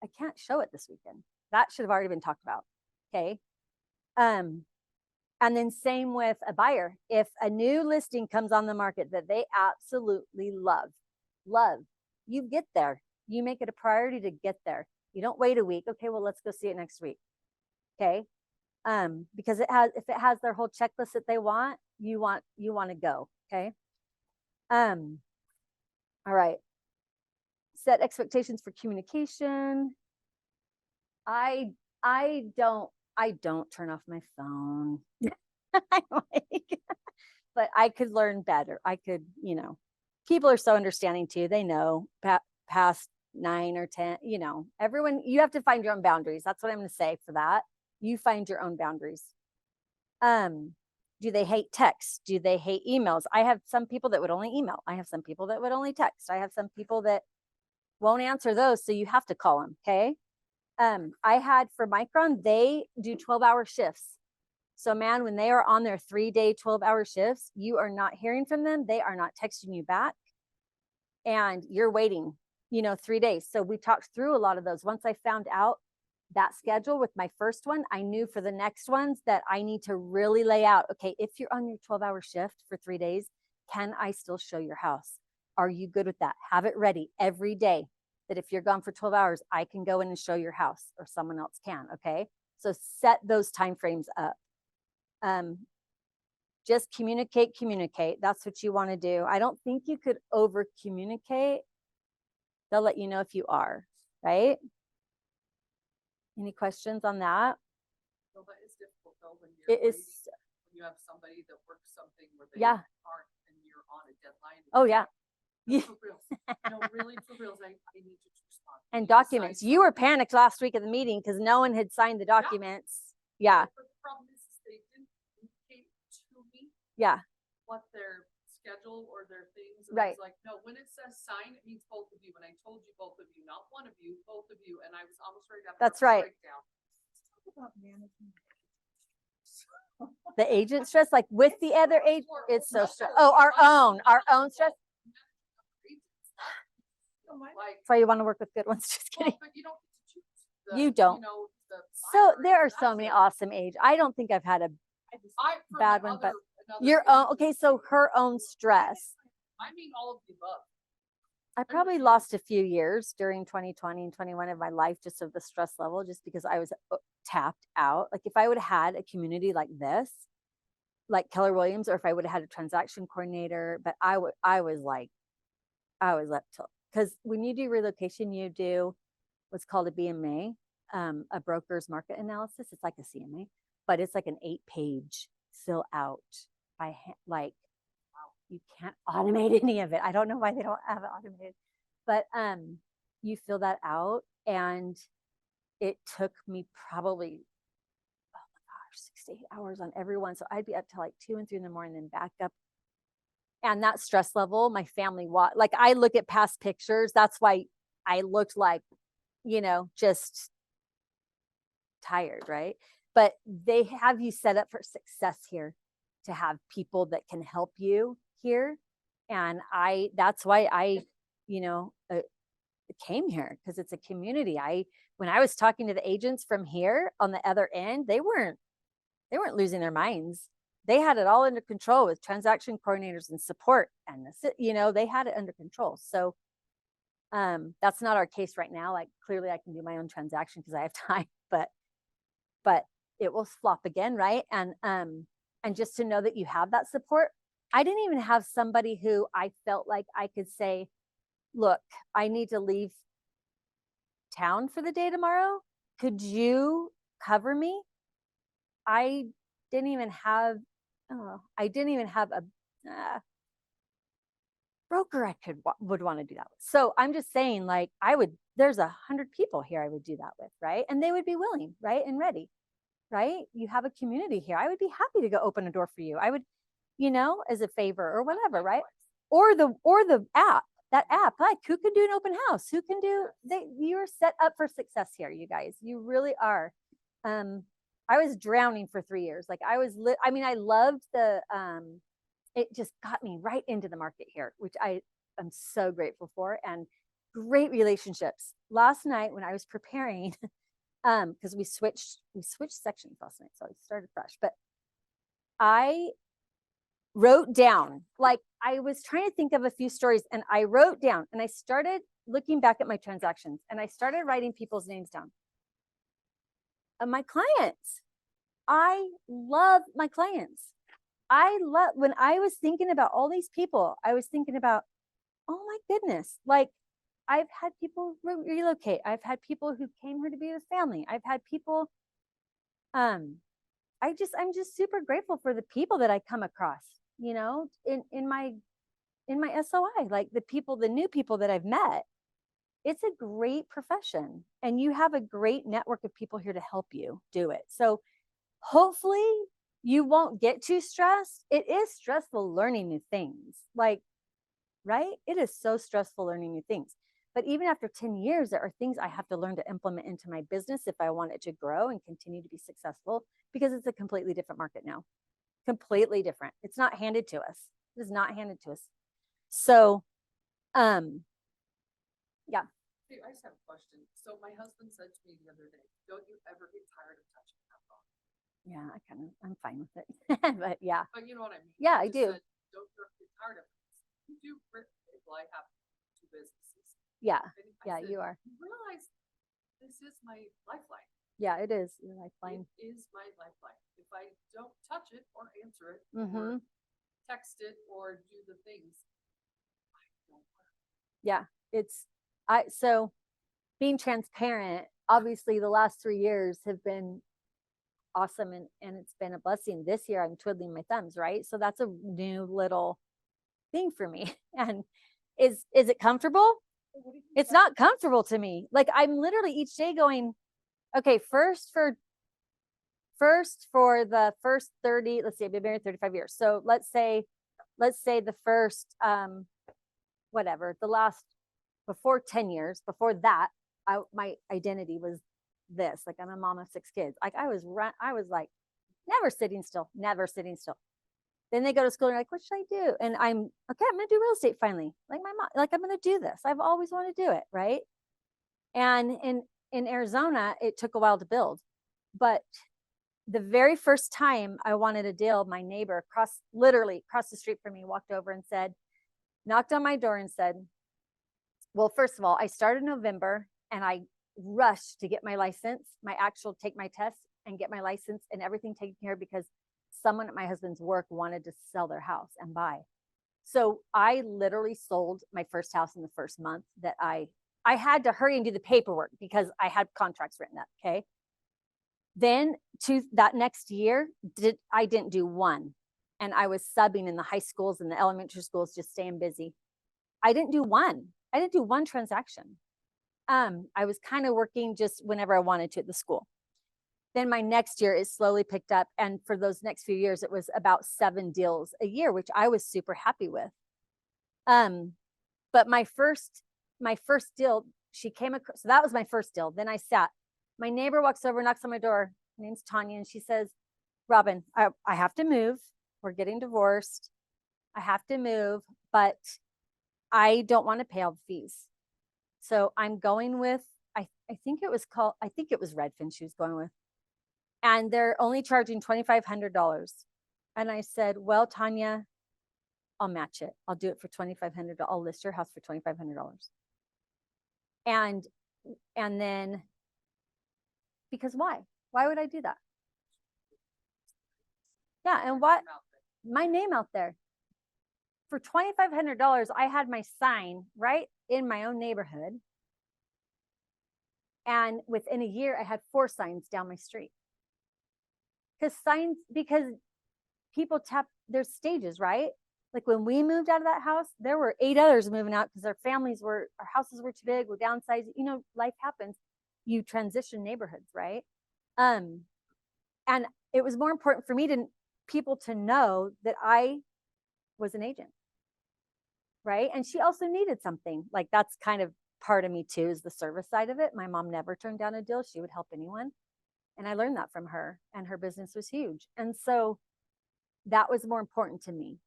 I can't show it this weekend. That should have already been talked about. Okay. And then same with a buyer. If a new listing comes on the market that they absolutely love, you get there. You make it a priority to get there. You don't wait a week. Okay, well, let's go see it next week. Okay. Because if it has their whole checklist that they want, you want to go. Okay. All right. Set expectations for communication. I don't turn off my phone. But I could learn better. I could, people are so understanding too. They know past 9 or 10, everyone, you have to find your own boundaries. That's what I'm going to say for that. You find your own boundaries. Do they hate text? Do they hate emails? I have some people that would only email. I have some people that would only text. I have some people that won't answer those. So you have to call them. Okay. I had for Micron, they do 12-hour shifts. So man, when they are on their 3-day, 12-hour shifts, you are not hearing from them. They are not texting you back and you're waiting, 3 days. So we talked through a lot of those. Once I found out that schedule with my first one, I knew for the next ones that I need to really lay out, okay, if you're on your 12-hour shift for 3 days, can I still show your house? Are you good with that? Have it ready every day that if you're gone for 12 hours, I can go in and show your house or someone else can. Okay. So set those timeframes up. Just communicate. That's what you want to do. I don't think you could over communicate. They'll let you know if you are, right? Any questions on that? Well, that is difficult though when you're It is. when you have somebody that works something where they Yeah. aren't and you're on a deadline. Oh yeah. No, for real. No, really, for real. I need you to respond. I And need to sign documents. You were something. panicked last week at the meeting because no one had signed the documents. Yeah. But the problem is they didn't indicate to me Yeah. what their schedule or their things. And Right. It's like, no, when it says sign, it means both of you. And I told you both of you, not one of you, both of you. And I was almost ready to have a That's nervous right. breakdown. Let's talk about managing. The agent stress, like with the other agent, it's so stressful. Oh, our own stress. Like, That's why you want to work with good ones. Just kidding. but you don't get to choose. You don't. So buyer, there are that's so many it. awesome agents. I don't think I've had a For bad the one, but another your own. agent, Okay, so her own stress. I mean, all of the above. I probably lost a few years during 2020 and 21 of my life just of the stress level, just because I was tapped out. Like if I would have had a community like this, like Keller Williams, or if I would have had a transaction coordinator, but I was left till, because when you do relocation, you do what's called a BMA, a broker's market analysis. It's like a CMA, but it's like an 8-page fill out by like, you can't automate any of it. I don't know why they don't have it automated, but you fill that out, and it took me probably 6 to 8 hours on every one. So I'd be up to like 2 and 3 in the morning, then back up. And that stress level, my family like I look at past pictures. That's why I looked like, just tired, right? But they have you set up for success here, to have people that can help you here. And that's why I came here, because it's a community. when I was talking to the agents from here on the other end, they weren't losing their minds. They had it all under control with transaction coordinators and support, and they had it under control. So that's not our case right now. Like, clearly I can do my own transaction because I have time, but it will flop again, right? And just to know that you have that support. I didn't even have somebody who I felt like I could say, look, I need to leave town for the day tomorrow. Could you cover me? I didn't even have a broker I would want to do that with. So I'm just saying, like, there's 100 people here I would do that with, right? And they would be willing, right? And ready, right? You have a community here. I would be happy to go open a door for you. I would, as a favor or whatever, right? Or the app, that app, like, who can do an open house? Who can do, you're set up for success here, you guys. You really are. I was drowning for 3 years. Like, I loved it just got me right into the market here, which I am so grateful for, and great relationships. Last night when I was preparing, because we switched sections last night, so I started fresh, but I wrote down, like, I was trying to think of a few stories, and I wrote down, and I started looking back at my transactions, and I started writing people's names down. My clients. I love my clients. When I was thinking about all these people, I was thinking about, oh my goodness, like, I've had people relocate. I've had people who came here to be with family. I've had people, I'm just super grateful for the people that I come across, in my SOI, like the new people that I've met. It's a great profession, and you have a great network of people here to help you do it. So hopefully you won't get too stressed. It is stressful learning new things, like, right? It is so stressful learning new things. But even after 10 years, there are things I have to learn to implement into my business if I want it to grow and continue to be successful, because it's a completely different market now. Completely different. It's not handed to us. It is not handed to us. So, yeah. Hey, I just have a question. So my husband said to me the other day, don't you ever get tired of touching that phone? Yeah, I'm fine with it. But yeah. But you know what I mean? Yeah, He I just do. said, don't you ever get tired of it? You do. Well, I have 2 businesses. Yeah. And I Yeah, said, you are. You realize this is my lifeline. Yeah, it is your lifeline. It is my lifeline. If I don't touch it or answer it Mm-hmm. or text it or do the things, I don't work. Yeah, so being transparent, obviously the last 3 years have been awesome, and it's been a blessing. This year I'm twiddling my thumbs, right? So that's a new little thing for me. And is it comfortable? It's not comfortable to me. Like, I'm literally each day going, okay, first for the first 30, let's say I've been married 35 years. So let's say the first before 10 years, before that, my identity was this. Like, I'm a mom of 6 kids. Like, I was like never sitting still. Then they go to school and they're like, what should I do? And I'm gonna do real estate finally. Like my mom, like, I'm gonna do this. I've always wanted to do it, right? And in Arizona, it took a while to build. But the very first time I wanted a deal, my neighbor literally across the street from me walked over and knocked on my door and said, well, first of all, I started in November and I rushed to get my license, take my test and get my license and everything taken care of, because someone at my husband's work wanted to sell their house and buy. So I literally sold my first house in the first month that I had to hurry and do the paperwork because I had contracts written up. Okay. Then to that next year, I didn't do one. And I was subbing in the high schools and the elementary schools, just staying busy. I didn't do one transaction. I was kind of working just whenever I wanted to at the school. Then my next year, it slowly picked up. And for those next few years, it was about 7 deals a year, which I was super happy with. But my first deal, she came across, so that was my first deal. Then I sat. My neighbor walks over, knocks on my door. Her name's Tanya, and she says, Robin, I have to move. We're getting divorced. I have to move, but I don't want to pay all the fees. So I'm going with, I think it was Redfin she was going with. And they're only charging $2,500. And I said, well, Tanya, I'll match it. I'll do it for $2,500. I'll list your house for $2,500. And then, because why? Why would I do that? Yeah, and what? My name out there. For $2,500, I had my sign right in my own neighborhood. And within a year, I had 4 signs down my street. Because people tap their stages, right? Like when we moved out of that house, there were 8 others moving out because our houses were too big, we're downsizing. You know, life happens. You transition neighborhoods, right? And it was more important for me people to know that I was an agent, right? And she also needed something. Like that's kind of part of me too, is the service side of it. My mom never turned down a deal. She would help anyone. And I learned that from her, and her business was huge. And so that was more important to me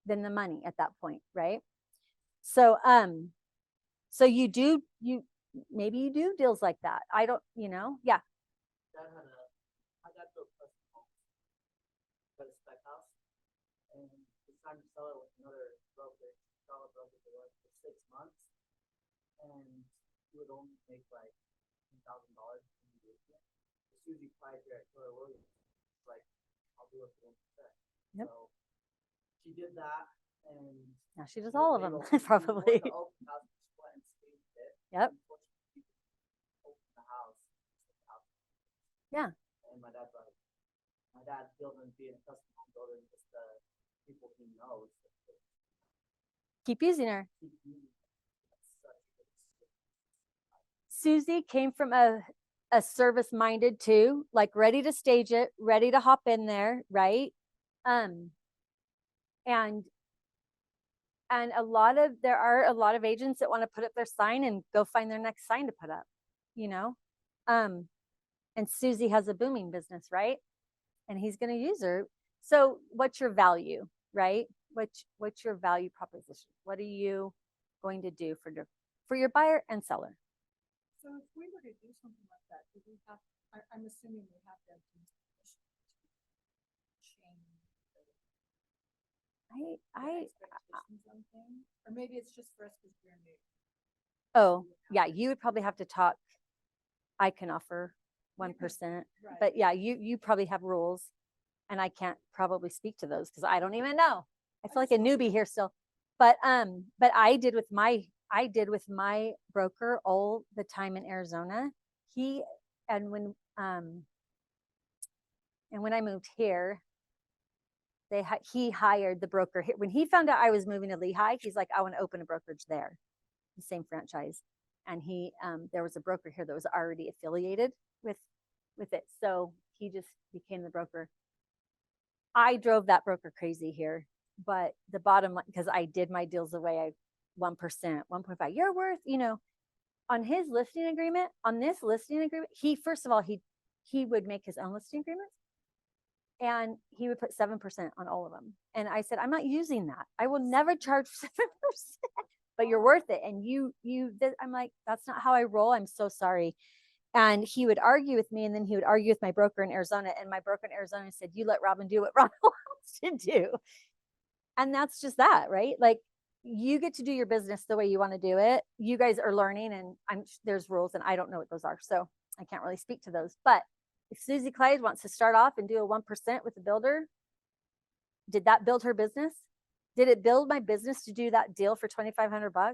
than the money at that point, right? So so maybe you do deals like that. I don't, yeah. My dad built custom homes, got a spec house, and it's time to sell it with another broker. Sell it broker for like 6 months, and he would only make like $10,000 in the year. Susie Clyde here at Keller Williams, like, I'll do it for 1%. Yep. So she did that, and Now she does we all were of them, able- we probably. won the open house, we just went and staged it. Yep. Unfortunately, people opened the house. Yeah. And my dad's building, being a custom home builder, and just the people he knows. Keep using her. Keep using it. That's such a good skill. Susie came from a service minded too, like ready to stage it, ready to hop in there, right? And there are a lot of agents that want to put up their sign and go find their next sign to put up, and Susie has a booming business, right? And he's going to use her. So what's your value, right? What's your value proposition? What are you going to do for your buyer and seller? So if we were to do something like that, do we have, I'm assuming we have to have Tim's permission to change the expectations on things, or maybe it's just for us because we're new. Oh, yeah, you would probably have to talk. I can offer 1%, Right. but yeah, you probably have rules, and I can't probably speak to those because I don't even know. I feel like a newbie here still. But I did with my broker all the time in Arizona. When I moved here, he hired the broker. When he found out I was moving to Lehigh, he's like, I want to open a brokerage there, the same franchise. And there was a broker here that was already affiliated with it. So he just became the broker. I drove that broker crazy here, but the bottom line, because I did my deals the way 1%, 1.5, you're worth, on his listing agreement, on this listing agreement, first of all, he would make his own listing agreements, and he would put 7% on all of them. And I said, I'm not using that. I will never charge 7%, but you're worth it. And I'm like, that's not how I roll. I'm so sorry. And he would argue with me, and then he would argue with my broker in Arizona. And my broker in Arizona said, you let Robin do what Robin wants to do. And that's just that, right? Like, you get to do your business the way you want to do it. You guys are learning, and there's rules, and I don't know what those are. So I can't really speak to those. But if Susie Clyde wants to start off and do a 1% with a builder, did that build her business? Did it build my business to do that deal for $2,500?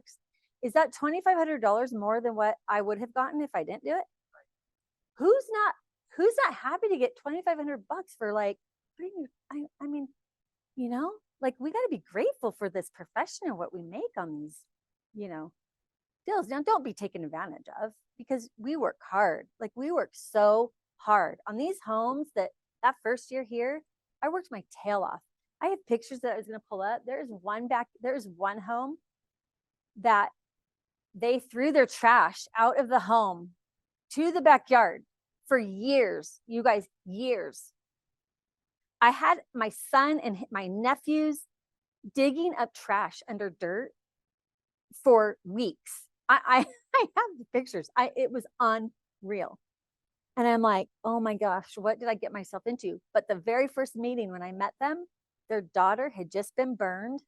Is that $2,500 more than what I would have gotten if I didn't do it? Who's not happy to get $2,500 for like, I mean, like, we got to be grateful for this profession and what we make on these, deals. Now, don't be taken advantage of, because we work hard. Like, we work so hard on these homes. That first year here, I worked my tail off. I have pictures that I was going to pull up. There's one home that they threw their trash out of the home to the backyard for years. You guys, years. I had my son and my nephews digging up trash under dirt for weeks. I have the pictures. It was unreal. And I'm like, oh my gosh, what did I get myself into? But the very first meeting when I met them, their daughter had just been burned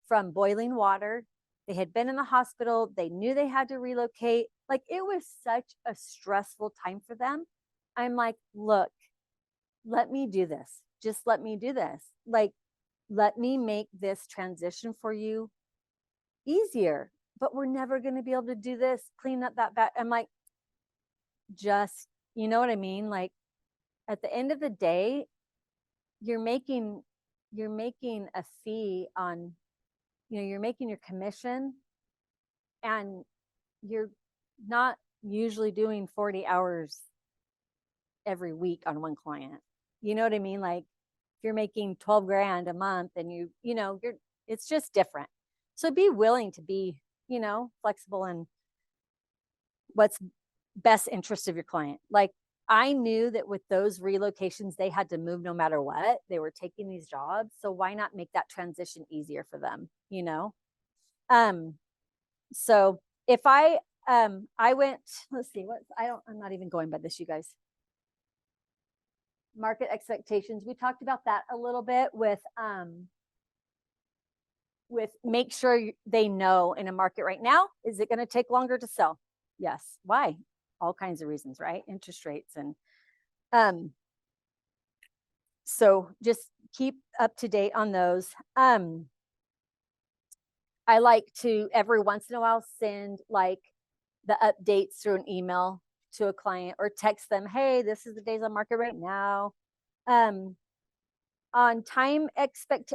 from boiling water. They had been in the hospital. They knew they had to relocate. Like it was such a stressful time for them. I'm like, look, let me do this. Just let me do this. Like, let me make this transition for you easier. But we're never going to be able to do this, clean up that bad. I'm like, just, you know what I mean? Like, at the end of the day, you're making a fee on, you're making your commission, and you're not usually doing 40 hours every week on one client. You know what I mean? Like if you're making 12 grand a month and it's just different. So be willing to be, flexible in what's best interest of your client. Like I knew that with those relocations, they had to move no matter what. They were taking these jobs. So why not make that transition easier for them, So if I went, let's see, I'm not even going by this, you guys. Market expectations. We talked about that a little bit with make sure they know in a market right now, is it going to take longer to sell? Yes. Why? All kinds of reasons, right? Interest rates. And so just keep up to date on those. I like to every once in a while send like the updates through an email to a client or text them, hey, this is the days on market right now. On time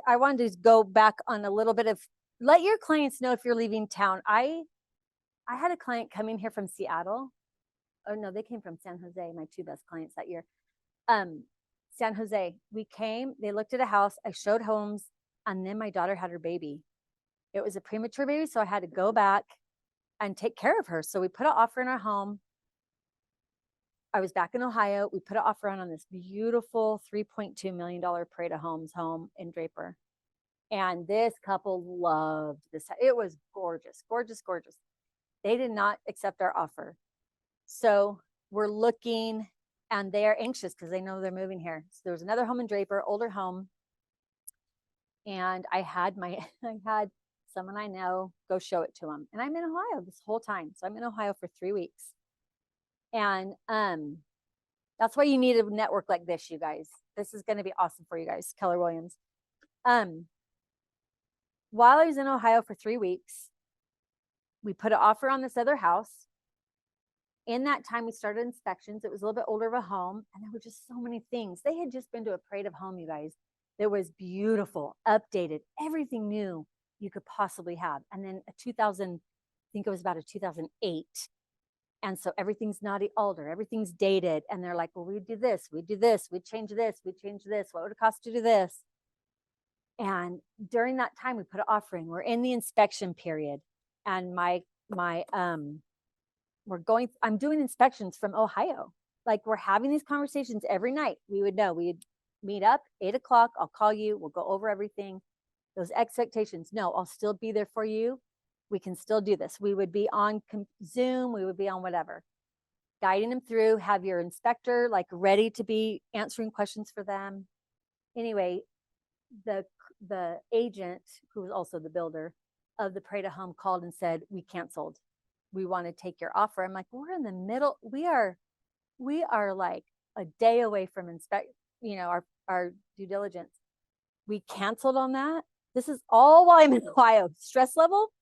I wanted to go back on a little bit of let your clients know if you're leaving town. I had a client coming here from Seattle. Oh no, they came from San Jose, my two best clients that year. San Jose, we came, they looked at a house, I showed homes, and then my daughter had her baby. It was a premature baby, so I had to go back and take care of her. So we put an offer in our home. I was back in Ohio. We put an offer on this beautiful $3.2 million Parade of Homes home in Draper. And this couple loved this. It was gorgeous, gorgeous, gorgeous. They did not accept our offer. So we're looking, and they're anxious because they know they're moving here. So there was another home in Draper, older home. And I had someone I know go show it to them. And I'm in Ohio this whole time. So I'm in Ohio for 3 weeks. And that's why you need a network like this, you guys. This is going to be awesome for you guys. Keller Williams. While I was in Ohio for 3 weeks, we put an offer on this other house. In that time, we started inspections. It was a little bit older of a home, and there were just so many things. They had just been to a Parade of Home, you guys. That was beautiful, updated, everything new you could possibly have. And then a 2000, I think it was about a 2008. And so everything's naughty older, everything's dated. And they're like, well, we'd do this, we'd do this, we'd change this, we'd change this. What would it cost to do this? And during that time, we put an offering. We're in the inspection period. And I'm doing inspections from Ohio. Like we're having these conversations every night. We would know, we'd meet up 8 o'clock. I'll call you. We'll go over everything. Those expectations. No, I'll still be there for you. We can still do this. We would be on Zoom. We would be on whatever, guiding them through, have your inspector like ready to be answering questions for them. Anyway, the agent, who was also the builder of the Parade of Home, called and said, we canceled. We want to take your offer. I'm like, we're in the middle. We are like a day away from our due diligence. We canceled on that. This is all while I'm in Ohio. Stress level.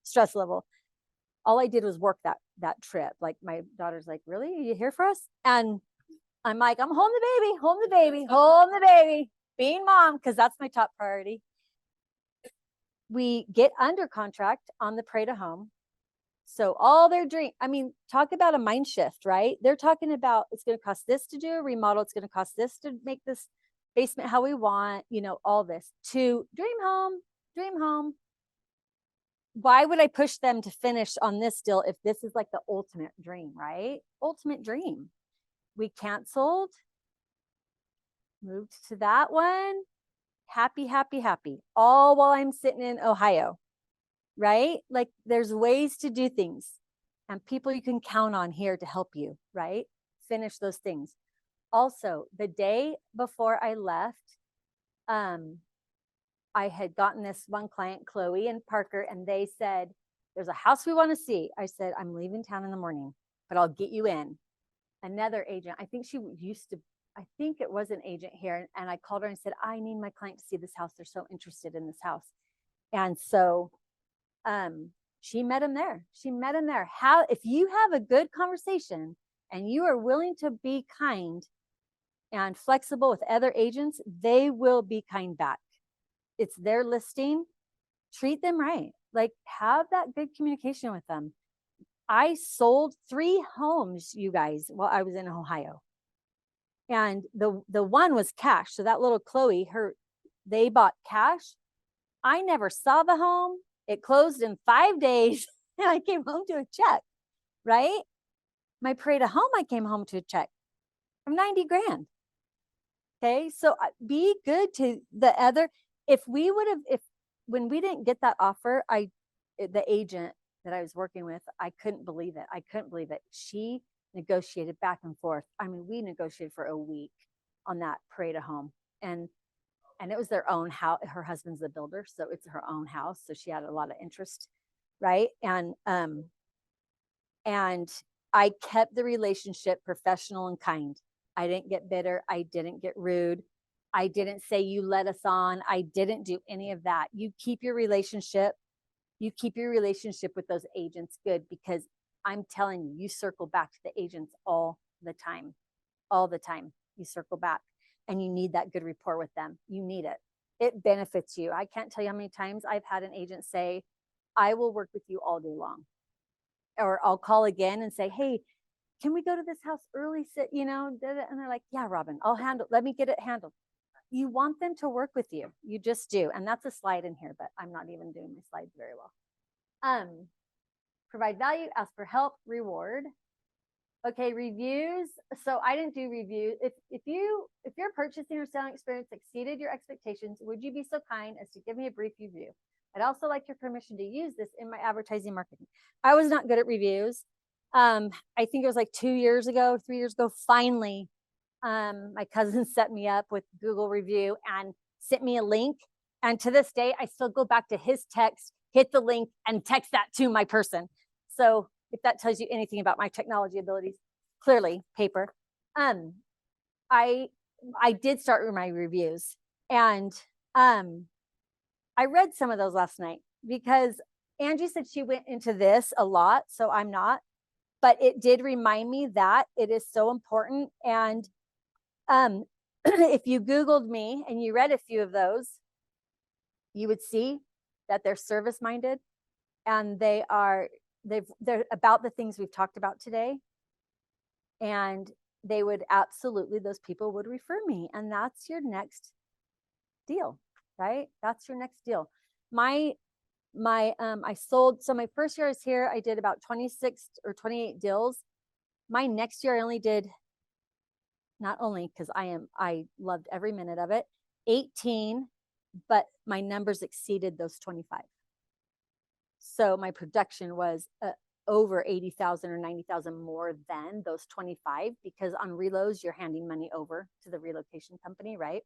All I did was work that trip. Like my daughter's like, really? Are you here for us? And I'm like, I'm home the baby, being mom, because that's my top priority. We get under contract on the Parade of Home. So all their talk about a mind shift, right? They're talking about it's going to cost this to do a remodel. It's going to cost this to make this basement how we want, all this, to dream home. Why would I push them to finish on this deal if this is like the ultimate dream, right? Ultimate dream. We canceled, moved to that one. Happy, all while I'm sitting in Ohio, right? Like there's ways to do things. and people you can count on here to help you, right? Finish those things. Also, the day before I left, I had gotten this one client, Chloe and Parker, and they said, there's a house we want to see. I said, I'm leaving town in the morning, but I'll get you in. Another agent, I think she used to, I think it was an agent here. And I called her and said, I need my client to see this house. They're so interested in this house. And so she met him there. She met him there. How, if you have a good conversation and you are willing to be kind and flexible with other agents, they will be kind back. It's their listing. Treat them right. Like, have that good communication with them. I sold 3 homes, you guys, while I was in Ohio. And the one was cash. So that little Chloe, they bought cash. I never saw the home. It closed in 5 days and I came home to a check, right? My Parade home, I came home to a check of 90 grand. Okay. So be good to the other. If when we didn't get that offer, the agent that I was working with, I couldn't believe it. I couldn't believe it. She negotiated back and forth. I mean, we negotiated for a week on that Parade home, and it was their own house. Her husband's the builder, so it's her own house. So she had a lot of interest, right? And I kept the relationship professional and kind. I didn't get bitter. I didn't get rude. I didn't say you let us on. I didn't do any of that. You keep your relationship. You keep your relationship with those agents good, because I'm telling you, you circle back to the agents all the time. All the time. You circle back, and you need that good rapport with them. You need it. It benefits you. I can't tell you how many times I've had an agent say, I will work with you all day long. Or I'll call again and say, hey, can we go to this house early? And they're like, yeah, Robin, let me get it handled. You want them to work with you. You just do. And that's a slide in here, but I'm not even doing my slides very well. Provide value, ask for help, reward. Okay, reviews. So I didn't do reviews. If your purchasing or selling experience exceeded your expectations, would you be so kind as to give me a brief review? I'd also like your permission to use this in my advertising marketing. I was not good at reviews. I think it was like 3 years ago, finally, my cousin set me up with Google review and sent me a link. And to this day, I still go back to his text, hit the link, and text that to my person. So if that tells you anything about my technology abilities, clearly paper. I did start with my reviews, and I read some of those last night because Angie said she went into this a lot, so I'm not, but it did remind me that it is so important. And if you Googled me and you read a few of those, you would see that they're service minded, and they're about the things we've talked about today. And they would absolutely, those people would refer me, and that's your next deal, right? That's your next deal. I sold, so my first year I was here, I did about 26 or 28 deals. My next year I only did, not only because I loved every minute of it, 18, but my numbers exceeded those 25. So my production was over 80,000 or 90,000 more than those 25, because on reloads, you're handing money over to the relocation company, right?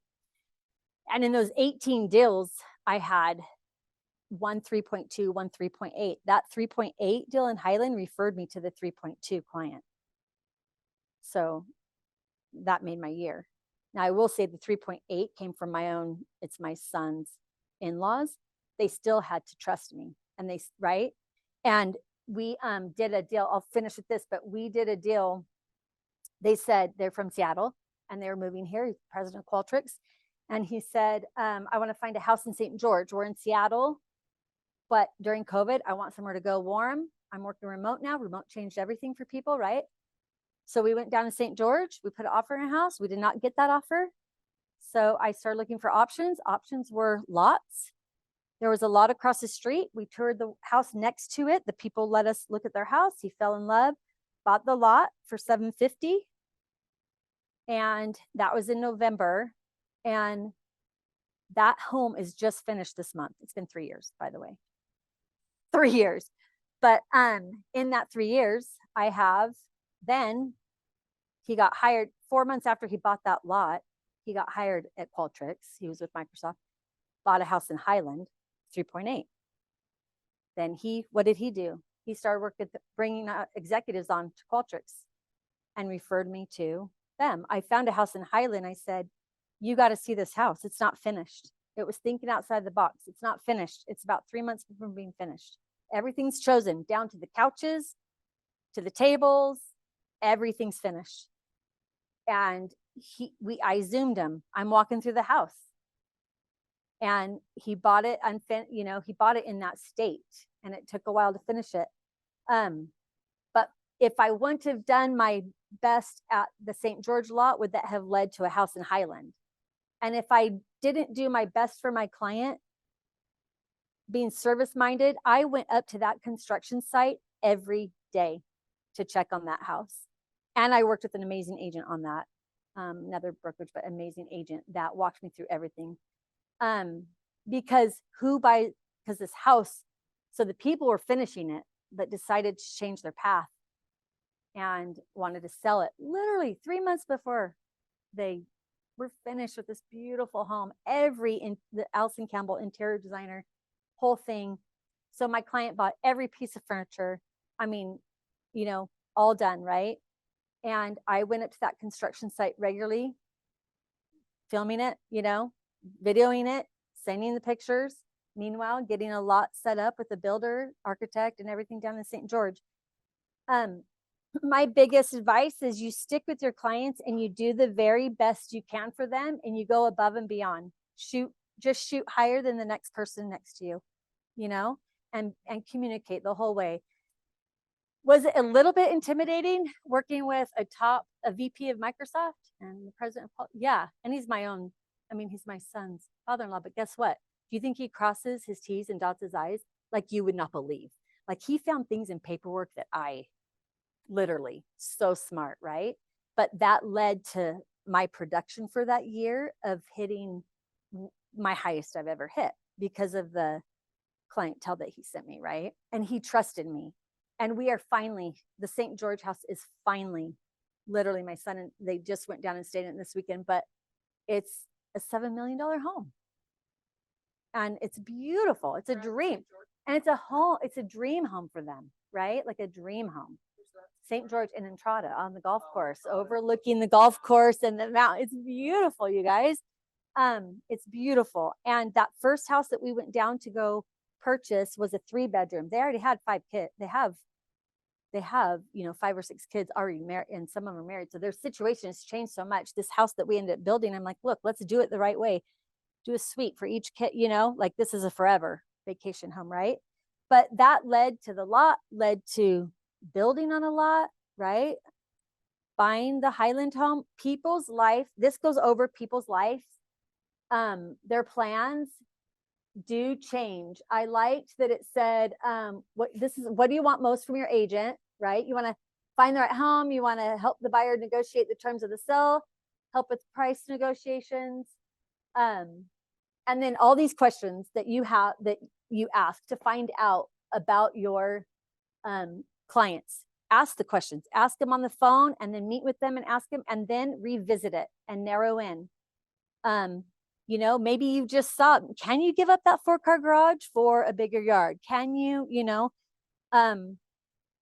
And in those 18 deals, I had one 3.2, one 3.8. That 3.8 deal in Highland referred me to the 3.2 client. So that made my year. Now I will say the 3.8 came from it's my son's in-laws. They still had to trust me, and right? And we did a deal. I'll finish with this, but we did a deal. They said they're from Seattle and they were moving here, President Qualtrics. And he said, I want to find a house in St. George. We're in Seattle, but during COVID, I want somewhere to go warm. I'm working remote now. Remote changed everything for people, right? So we went down to St. George. We put an offer in a house. We did not get that offer. So I started looking for options. Options were lots. There was a lot across the street. We toured the house next to it. The people let us look at their house. He fell in love, bought the lot for $750,000. And that was in November. And that home is just finished this month. It's been 3 years, by the way. 3 years. But in that 3 years, I have then he got hired 4 months after he bought that lot. He got hired at Qualtrics. He was with Microsoft, bought a house in Highland, 3.8. Then what did he do? He started working, bringing executives on to Qualtrics and referred me to them. I found a house in Highland. I said, you got to see this house. It's not finished. It was thinking outside the box. It's not finished. It's about 3 months from being finished. Everything's chosen down to the couches, to the tables, everything's finished. And I Zoomed him. I'm walking through the house. And he bought it, he bought it in that state, and it took a while to finish it. But if I wouldn't have done my best at the St. George lot, would that have led to a house in Highland? And if I didn't do my best for my client, being service minded, I went up to that construction site every day to check on that house. And I worked with an amazing agent on that, another brokerage, but amazing agent that walked me through everything. Because this house, so the people were finishing it, but decided to change their path and wanted to sell it literally 3 months before they were finished with this beautiful home. The Allison Campbell interior designer, whole thing. So my client bought every piece of furniture. I mean, all done, right? And I went up to that construction site regularly, filming it, videoing it, sending the pictures. Meanwhile, getting a lot set up with the builder, architect, and everything down in St. George. My biggest advice is you stick with your clients and you do the very best you can for them, and you go above and beyond. Just shoot higher than the next person next to you, and communicate the whole way. Was it a little bit intimidating working with a VP of Microsoft and the president? Yeah. And he's he's my son's father-in-law, but guess what? Do you think he crosses his T's and dots his I's? Like you would not believe. Like he found things in paperwork that I literally, so smart, right? But that led to my production for that year of hitting my highest I've ever hit because of the clientele that he sent me, right? And he trusted me. And we are the St. George house is finally, literally my son and they just went down and stayed in it this weekend, but it's a $7 million home. And it's beautiful. It's a dream. And it's a dream home for them, right? Like a dream home. St. George in Entrada on the golf course, overlooking the golf course and the mountain. It's beautiful, you guys. It's beautiful. And that first house that we went down to go purchase was a 3-bedroom. They already had 5 kids. They have 5 or 6 kids already married, and some of them are married. So their situation has changed so much. This house that we ended up building, I'm like, look, let's do it the right way. Do a suite for each kid, like this is a forever vacation home, right? But that led to building on a lot, right? Buying the Highland home, people's life. This goes over people's life. Their plans do change. I liked that it said, what do you want most from your agent, right? You want to find the right home. You want to help the buyer negotiate the terms of the sale, help with price negotiations. And then all these questions that you ask to find out about your clients. Ask the questions, ask them on the phone, and then meet with them and ask them, and then revisit it and narrow in. Maybe you just saw, can you give up that 4-car garage for a bigger yard? Can you,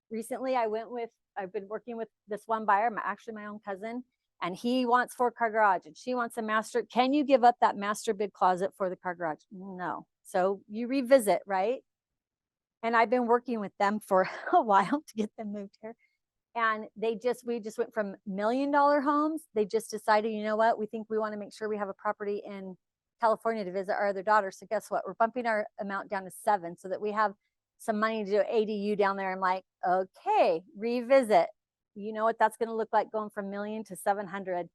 recently I've been working with this one buyer, actually my own cousin, and he wants 4-car garage and she wants a master. Can you give up that master bid closet for the car garage? No. So you revisit, right? And I've been working with them for a while to get them moved here. And we just went from $1 million homes. They just decided, you know what? We think we want to make sure we have a property in California to visit our other daughter. So guess what? We're bumping our amount down to 7 so that we have some money to do ADU down there. I'm like, okay, revisit. You know what that's going to look like going from 1 million to 700.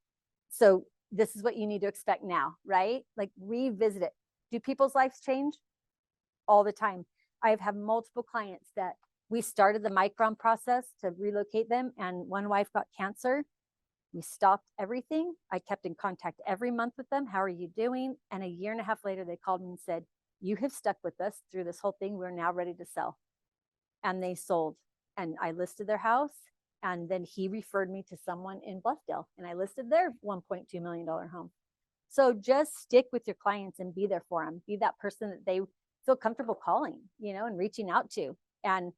So this is what you need to expect now, right? Like revisit it. Do people's lives change? All the time. I've had multiple clients that we started the Micron process to relocate them, and one wife got cancer. We stopped everything. I kept in contact every month with them. How are you doing? And a year and a half later, they called me and said, you have stuck with us through this whole thing. We're now ready to sell. and they sold, and I listed their house, and then he referred me to someone in Bluffdale, and I listed their $1.2 million home. So just stick with your clients and be there for them. Be that person that they feel comfortable calling, and reaching out to, and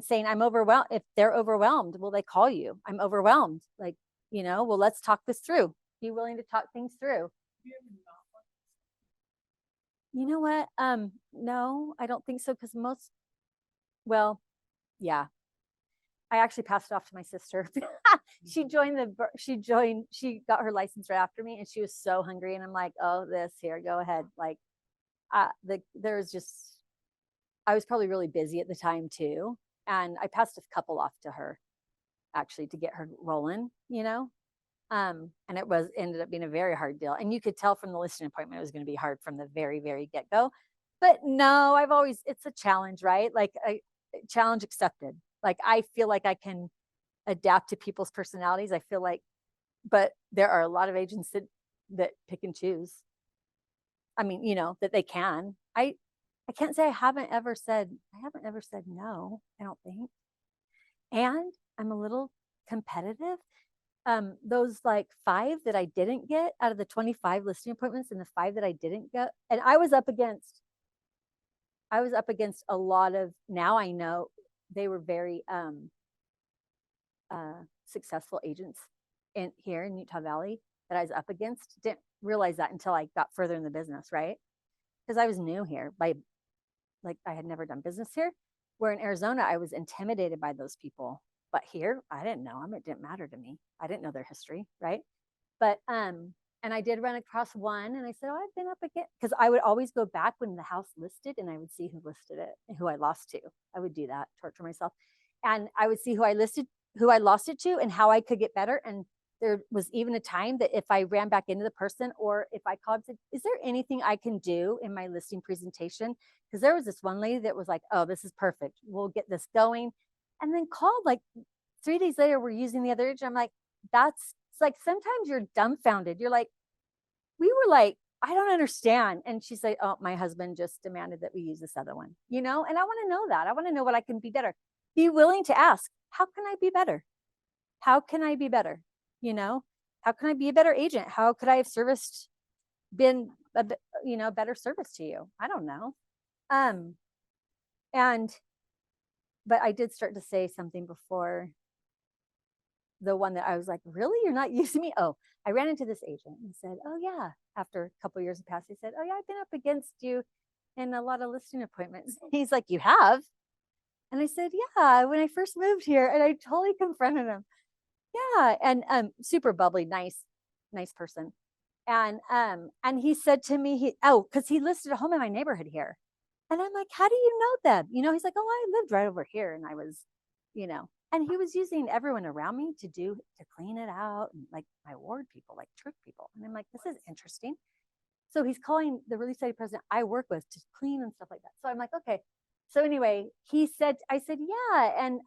saying, I'm overwhelmed. If they're overwhelmed, will they call you? I'm overwhelmed. Like, well, let's talk this through. Be willing to talk things through. You ever not want You know what? No, I don't think so. Cause well, yeah, I actually passed it off to my sister. She got her license right after me, and she was so hungry. And I'm like, oh, here, go ahead. Like, there's just, I was probably really busy at the time too. And I passed a couple off to her actually to get her rolling, and it ended up being a very hard deal. And you could tell from the listing appointment, it was going to be hard from the very, very get go. But no, it's a challenge, right? Like a challenge accepted. Like, I feel like I can adapt to people's personalities. I feel like, but there are a lot of agents that pick and choose. I mean, that they can. I can't say I haven't ever said no, I don't think. And I'm a little competitive. Those like 5 that I didn't get out of the 25 listing appointments, and the 5 that I didn't get, and I was up against a lot of, now I know they were very successful agents here in Utah Valley that I was up against. Didn't realize that until I got further in the business, right? Because I was new here, I had never done business here. Where in Arizona, I was intimidated by those people. But here, I didn't know them. It didn't matter to me. I didn't know their history, right? But and I did run across one, and I said, oh, I've been up again, because I would always go back when the house listed, and I would see who listed it and who I lost to. I would do that, torture myself, and I would see who I lost it to, and how I could get better. And there was even a time that if I ran back into the person, or if I called and said, is there anything I can do in my listing presentation? Because there was this one lady that was like, oh, this is perfect. We'll get this going. And then called like 3 days later, we're using the other agent. I'm like, it's like, sometimes you're dumbfounded. You're like, we were like, I don't understand. And she's like, oh, my husband just demanded that we use this other one, and I want to know that. I want to know what I can be better. Be willing to ask, how can I be better? How can I be better? How can I be a better agent? How could I have been a better service to you? I don't know. But I did start to say something before, the one that I was like, really? You're not using me? Oh, I ran into this agent and said, oh yeah. After a couple of years have passed, he said, oh yeah, I've been up against you in a lot of listing appointments. He's like, you have? And I said, yeah, when I first moved here. And I totally confronted him. Yeah. And super bubbly, nice person. And he said to me, because he listed a home in my neighborhood here. And I'm like, how do you know them? He's like, oh, I lived right over here. And I was, and he was using everyone around me to clean it out, and like my ward people, like trick people. And I'm like, this is interesting. So he's calling the real estate president I work with to clean and stuff like that. So I'm like, okay. So anyway, I said, yeah. And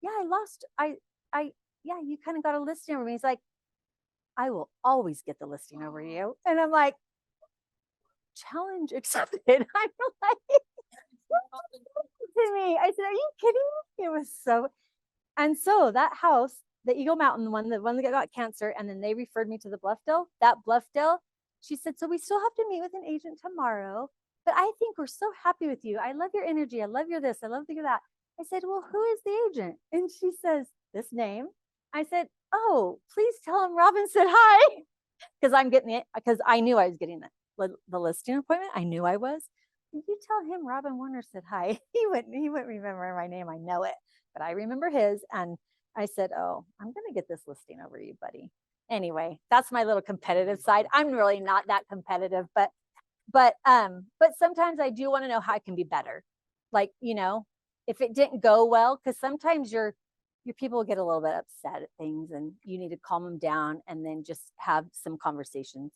yeah, yeah, you kind of got a listing over me. He's like, I will always get the listing over you. And I'm like, challenge accepted. I'm like, to me, I said, are you kidding me? It was so, and so that house, the Eagle Mountain the one that got cancer, and then they referred me to the Bluffdale, she said, so we still have to meet with an agent tomorrow, but I think we're so happy with you. I love your energy. I love your this. I love your that. I said, well, who is the agent? And she says, this name. I said, oh, please tell him Robin said hi. Because I knew I was getting the listing appointment. I knew I was. Did you tell him Robin Warner said hi? He wouldn't remember my name. I know it, but I remember his. And I said, oh, I'm going to get this listing over you, buddy. Anyway, that's my little competitive side. I'm really not that competitive, but sometimes I do want to know how I can be better. Like, if it didn't go well, because sometimes your people get a little bit upset at things, and you need to calm them down and then just have some conversations,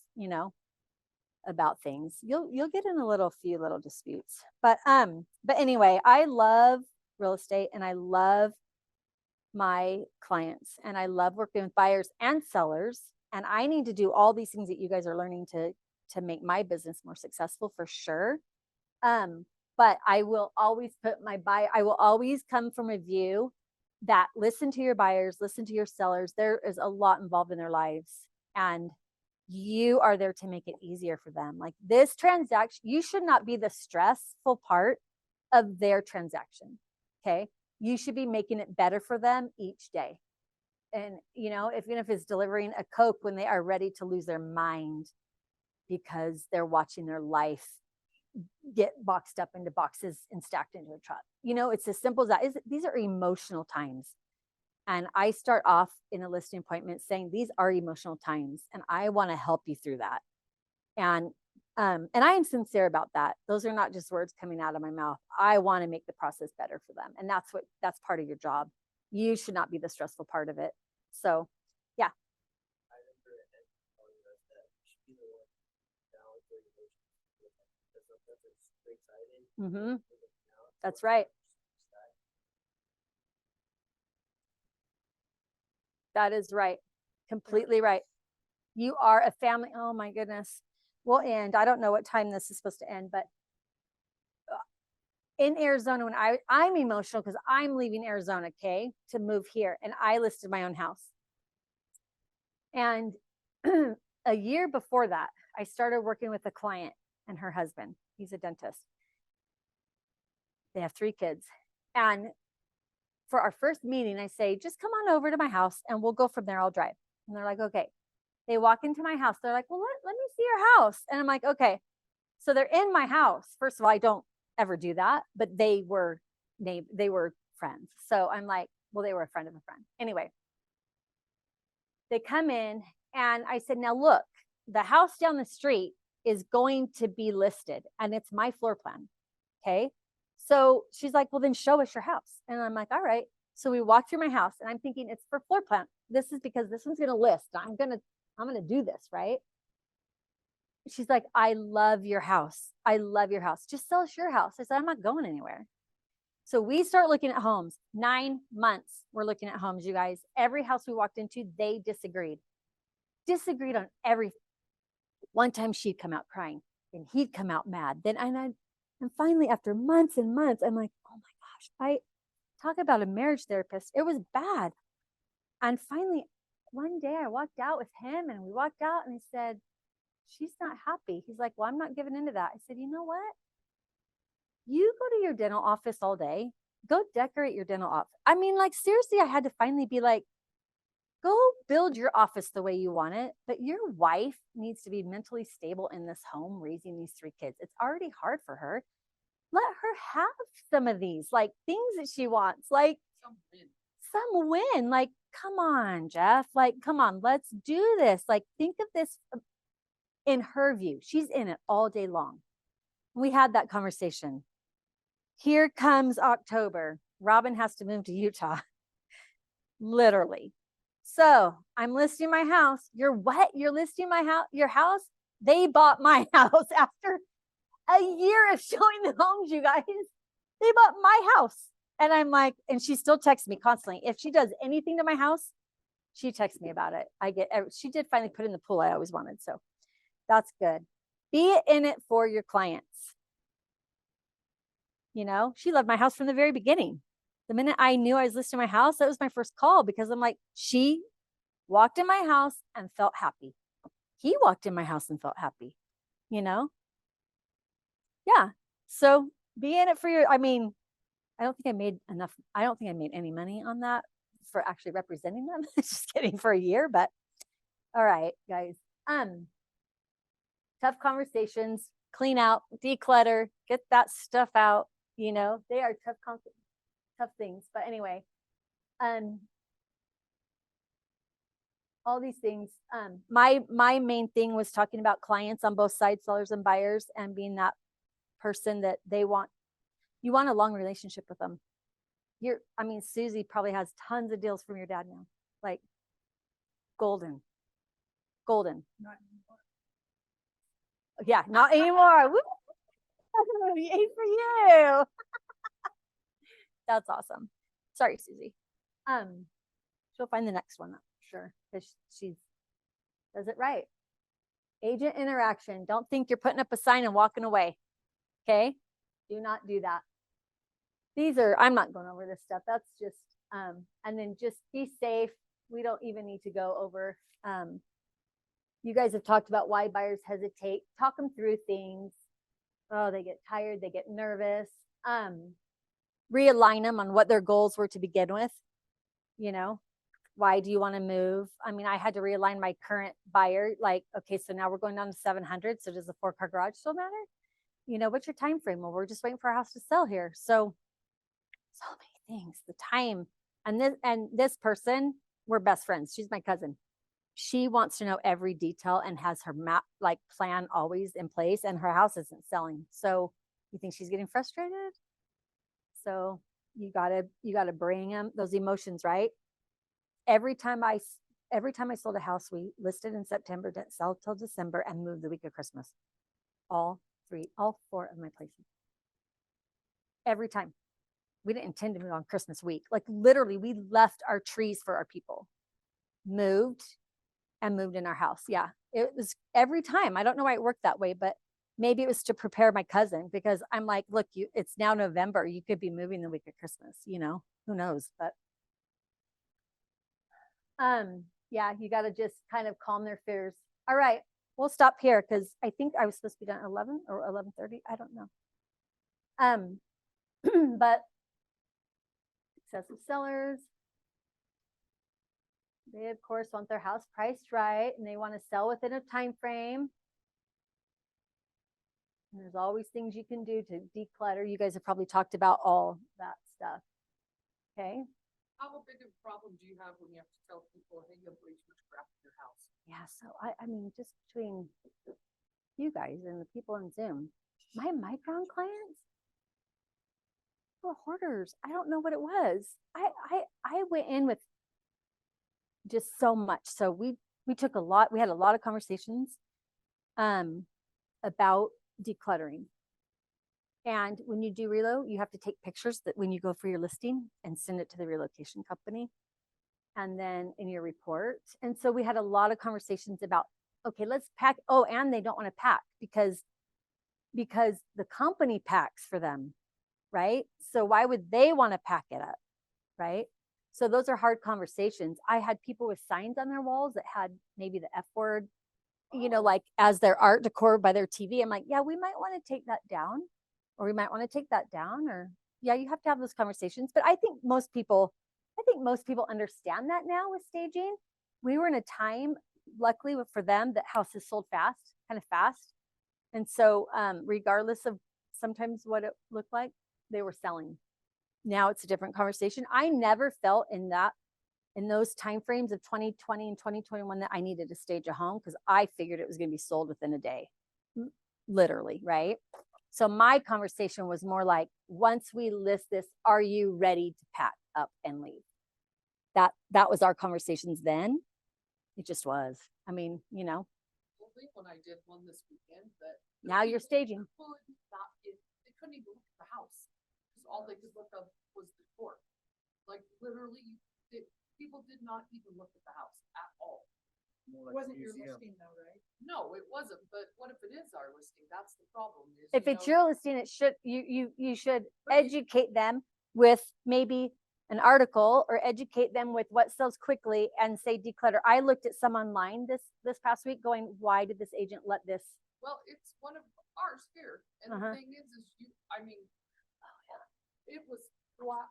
about things. You'll get in a few little disputes. But anyway, I love real estate, and I love my clients, and I love working with buyers and sellers. And I need to do all these things that you guys are learning to make my business more successful, for sure. but I will always I will always come from a view that listen to your buyers, listen to your sellers. There is a lot involved in their lives, and you are there to make it easier for them. Like this transaction, you should not be the stressful part of their transaction. Okay. You should be making it better for them each day. And, you know, even if it's delivering a Coke when they are ready to lose their mind because they're watching their life get boxed up into boxes and stacked into a truck. You know, it's as simple as that. These are emotional times. And I start off in a listing appointment saying these are emotional times and I want to help you through that. And I am sincere about that. Those are not just words coming out of my mouth. I want to make the process better for them. And that's part of your job. You should not be the stressful part of it. So yeah. I remember Ed telling us that you should be the one to balance their emotions with them. Because sometimes they're super excited. Mm-hmm. they're looking out, That's or right. super sad. That is right. Completely right. You are a family. Oh my goodness. We'll end. I don't know what time this is supposed to end, but in Arizona, when I'm emotional because I'm leaving Arizona, okay, to move here, and I listed my own house. And a year before that, I started working with a client and her husband. He's a dentist. They have 3 kids. And for our first meeting, I say, just come on over to my house and we'll go from there. I'll drive. And they're like, okay. They walk into my house. They're like, well, let me see your house. And I'm like, okay. So they're in my house. First of all, I don't ever do that, but they were friends. So I'm like, well, they were a friend of a friend. Anyway, they come in and I said, now look, the house down the street is going to be listed and it's my floor plan. Okay. So she's like, well, then show us your house. And I'm like, all right. So we walk through my house and I'm thinking it's for floor plan. This is because this one's going to list. I'm going to do this. Right. She's like, I love your house. I love your house. Just sell us your house. I said, I'm not going anywhere. So we start looking at homes. 9 months we're looking at homes, you guys. Every house we walked into, they disagreed on everything. One time she'd come out crying and he'd come out mad. And finally, after months and months, I'm like, oh my gosh, I talk about a marriage therapist. It was bad. And finally, one day I walked out with him and we walked out and he said, she's not happy. He's like, well, I'm not giving into that. I said, you know what? You go to your dental office all day, go decorate your dental office. I mean, like, seriously, I had to finally be like, go build your office the way you want it. But your wife needs to be mentally stable in this home, raising these 3 kids. It's already hard for her. Let her have some of these, like, things that she wants, like some win. Like, come on, Jeff. Like, come on, let's do this. Like, think of this in her view. She's in it all day long. We had that conversation. Here comes October. Robin has to move to Utah. Literally. So I'm listing my house. You're what? You're listing my house, your house? They bought my house after a year of showing the homes, you guys. They bought my house. And I'm like, and she still texts me constantly. If she does anything to my house, she texts me about it. She did finally put in the pool I always wanted. So that's good. Be in it for your clients. You know, she loved my house from the very beginning. The minute I knew I was listing my house, that was my first call because I'm like, she walked in my house and felt happy. He walked in my house and felt happy, you know? Yeah. So be in it for your, I mean, I don't think I made any money on that for actually representing them. Just kidding, for a year, but all right, guys. Tough conversations, clean out, declutter, get that stuff out. You know, they are tough things. But anyway, all these things. My main thing was talking about clients on both sides, sellers and buyers, and being that person that you want a long relationship with them. Susie probably has tons of deals from your dad now, like golden. Not anymore. Yeah, not anymore. Woo! Yay for you. That's awesome. Sorry, Susie. She'll find the next one, I'm sure, because she does it right. Agent interaction. Don't think you're putting up a sign and walking away. Okay? Do not do that. These are, I'm not going over this stuff. That's just, and then just be safe. We don't even need to go over, you guys have talked about why buyers hesitate. Talk them through things. Oh, they get tired, they get nervous. Realign them on what their goals were to begin with. You know, why do you want to move? I mean, I had to realign my current buyer. Like, okay, so now we're going down to 700. So does the 4-car garage still matter? You know, what's your time frame? Well, we're just waiting for our house to sell here. So many things. The time, and this person, we're best friends. She's my cousin. She wants to know every detail and has her map like plan always in place, and her house isn't selling. So you think she's getting frustrated? So you gotta bring them those emotions, right? Every time I sold a house, we listed in September, didn't sell till December, and moved the week of Christmas. All 4 of my places. Every time. We didn't intend to move on Christmas week. Like literally, we left our trees for our people, moved in our house. Yeah, it was every time. I don't know why it worked that way, but maybe it was to prepare my cousin, because I'm like, look, it's now November. You could be moving the week of Christmas, you know, who knows? But yeah, you got to just kind of calm their fears. All right, we'll stop here because I think I was supposed to be done at 11 or 11:30. I don't know. But excessive sellers, they of course want their house priced right, and they want to sell within a time frame. And there's always things you can do to declutter. You guys have probably talked about all that stuff. Okay. How big of a problem do you have when you have to tell people, hey, you have way too much crap in your house? Yeah. So I mean, just between you guys and the people in Zoom, my Micron clients were hoarders. I don't know what it was. I went in with just so much. So we took we had a lot of conversations about decluttering. And when you do relo, you have to take pictures that when you go for your listing and send it to the relocation company, and then in your report. And so we had a lot of conversations about, okay, let's pack. Oh, and they don't want to pack because the company packs for them, right? So why would they want to pack it up, right? So those are hard conversations. I had people with signs on their walls that had maybe the F word, you know, like as their art decor by their TV. I'm like, yeah, we might want to take that down, or we might want to take that down, or yeah, you have to have those conversations. But I think most people understand that now with staging. We were in a time, luckily for them, that houses sold kind of fast. And so regardless of sometimes what it looked like, they were selling. Now it's a different conversation. I never felt in those timeframes of 2020 and 2021 that I needed to stage a home, because I figured it was going to be sold within a day, literally, right? So my conversation was more like, once we list this, are you ready to pack up and leave? That was our conversations then. It just was. I mean, you know. When I did one this weekend, that now you're staging. They couldn't even look at the house because all they could look up was the court. Like literally, people did not even look at the house at all. It wasn't your listing though, right? No, it wasn't. But what if it is our listing? That's the problem. If it's your listing, it should you should educate them with maybe an article, or educate them with what sells quickly and say declutter. I looked at some online this past week going, why did this agent let this? Well, it's one of ours here. And the thing is it was flat.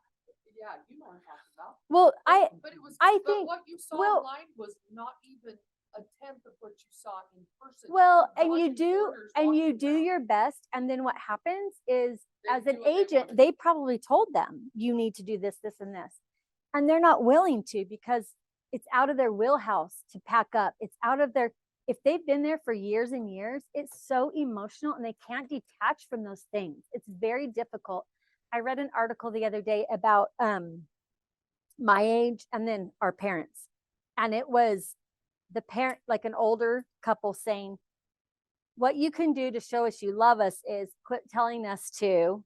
Yeah, you know what I'm talking about. Well, but it was, I think what you saw online was not even a tenth of what you saw in person. Well, and you do your best. And then what happens is, as an agent, they probably told them, you need to do this, this, and this. And they're not willing to, because it's out of their wheelhouse to pack up. It's out of if they've been there for years and years, it's so emotional and they can't detach from those things. It's very difficult. I read an article the other day about my age and then our parents. And it was the parent, like an older couple, saying, what you can do to show us you love us is quit telling us to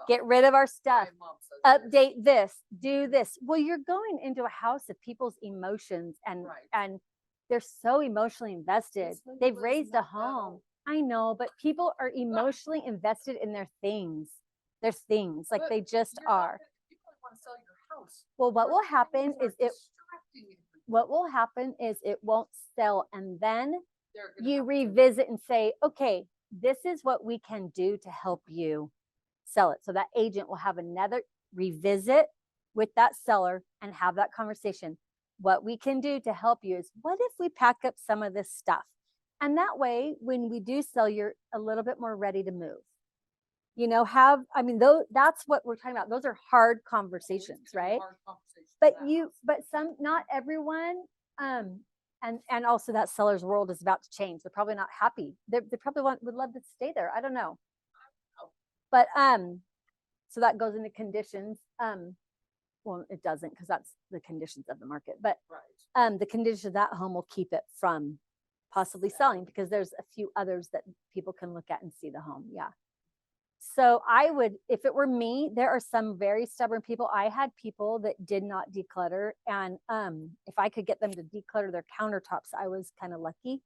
get rid of our stuff. Update this, do this. Well, you're going into a house of people's emotions, and they're so emotionally invested. They've raised a home. I know, but people are emotionally invested in their things. Their things, like But they just You're not are. gonna- People only wanna sell your house. Well, what will Your happen things are is it distracting everybody. what will happen is it won't sell, and then They're gonna you have to- revisit and say, okay, this is what we can do to help you sell it. So that agent will have another revisit with that seller and have that conversation. What we can do to help you is, what if we pack up some of this stuff? And that way, when we do sell, you're a little bit more ready to move. I mean, that's what we're talking about. Those are hard It's conversations, gonna be right? hard conversations But in that house. not everyone, and also that seller's world is about to change. They're probably not happy. They probably would love to stay there. I don't know. know. But so that goes into conditions. Well, it doesn't, because that's the conditions of the market. But Right. the conditions of that home will keep it from possibly selling, because there's a few others that people can look at and see the home. Yeah. So I would, if it were me, there are some very stubborn people. I had people that did not declutter, and if I could get them to declutter their countertops, I was kind of lucky.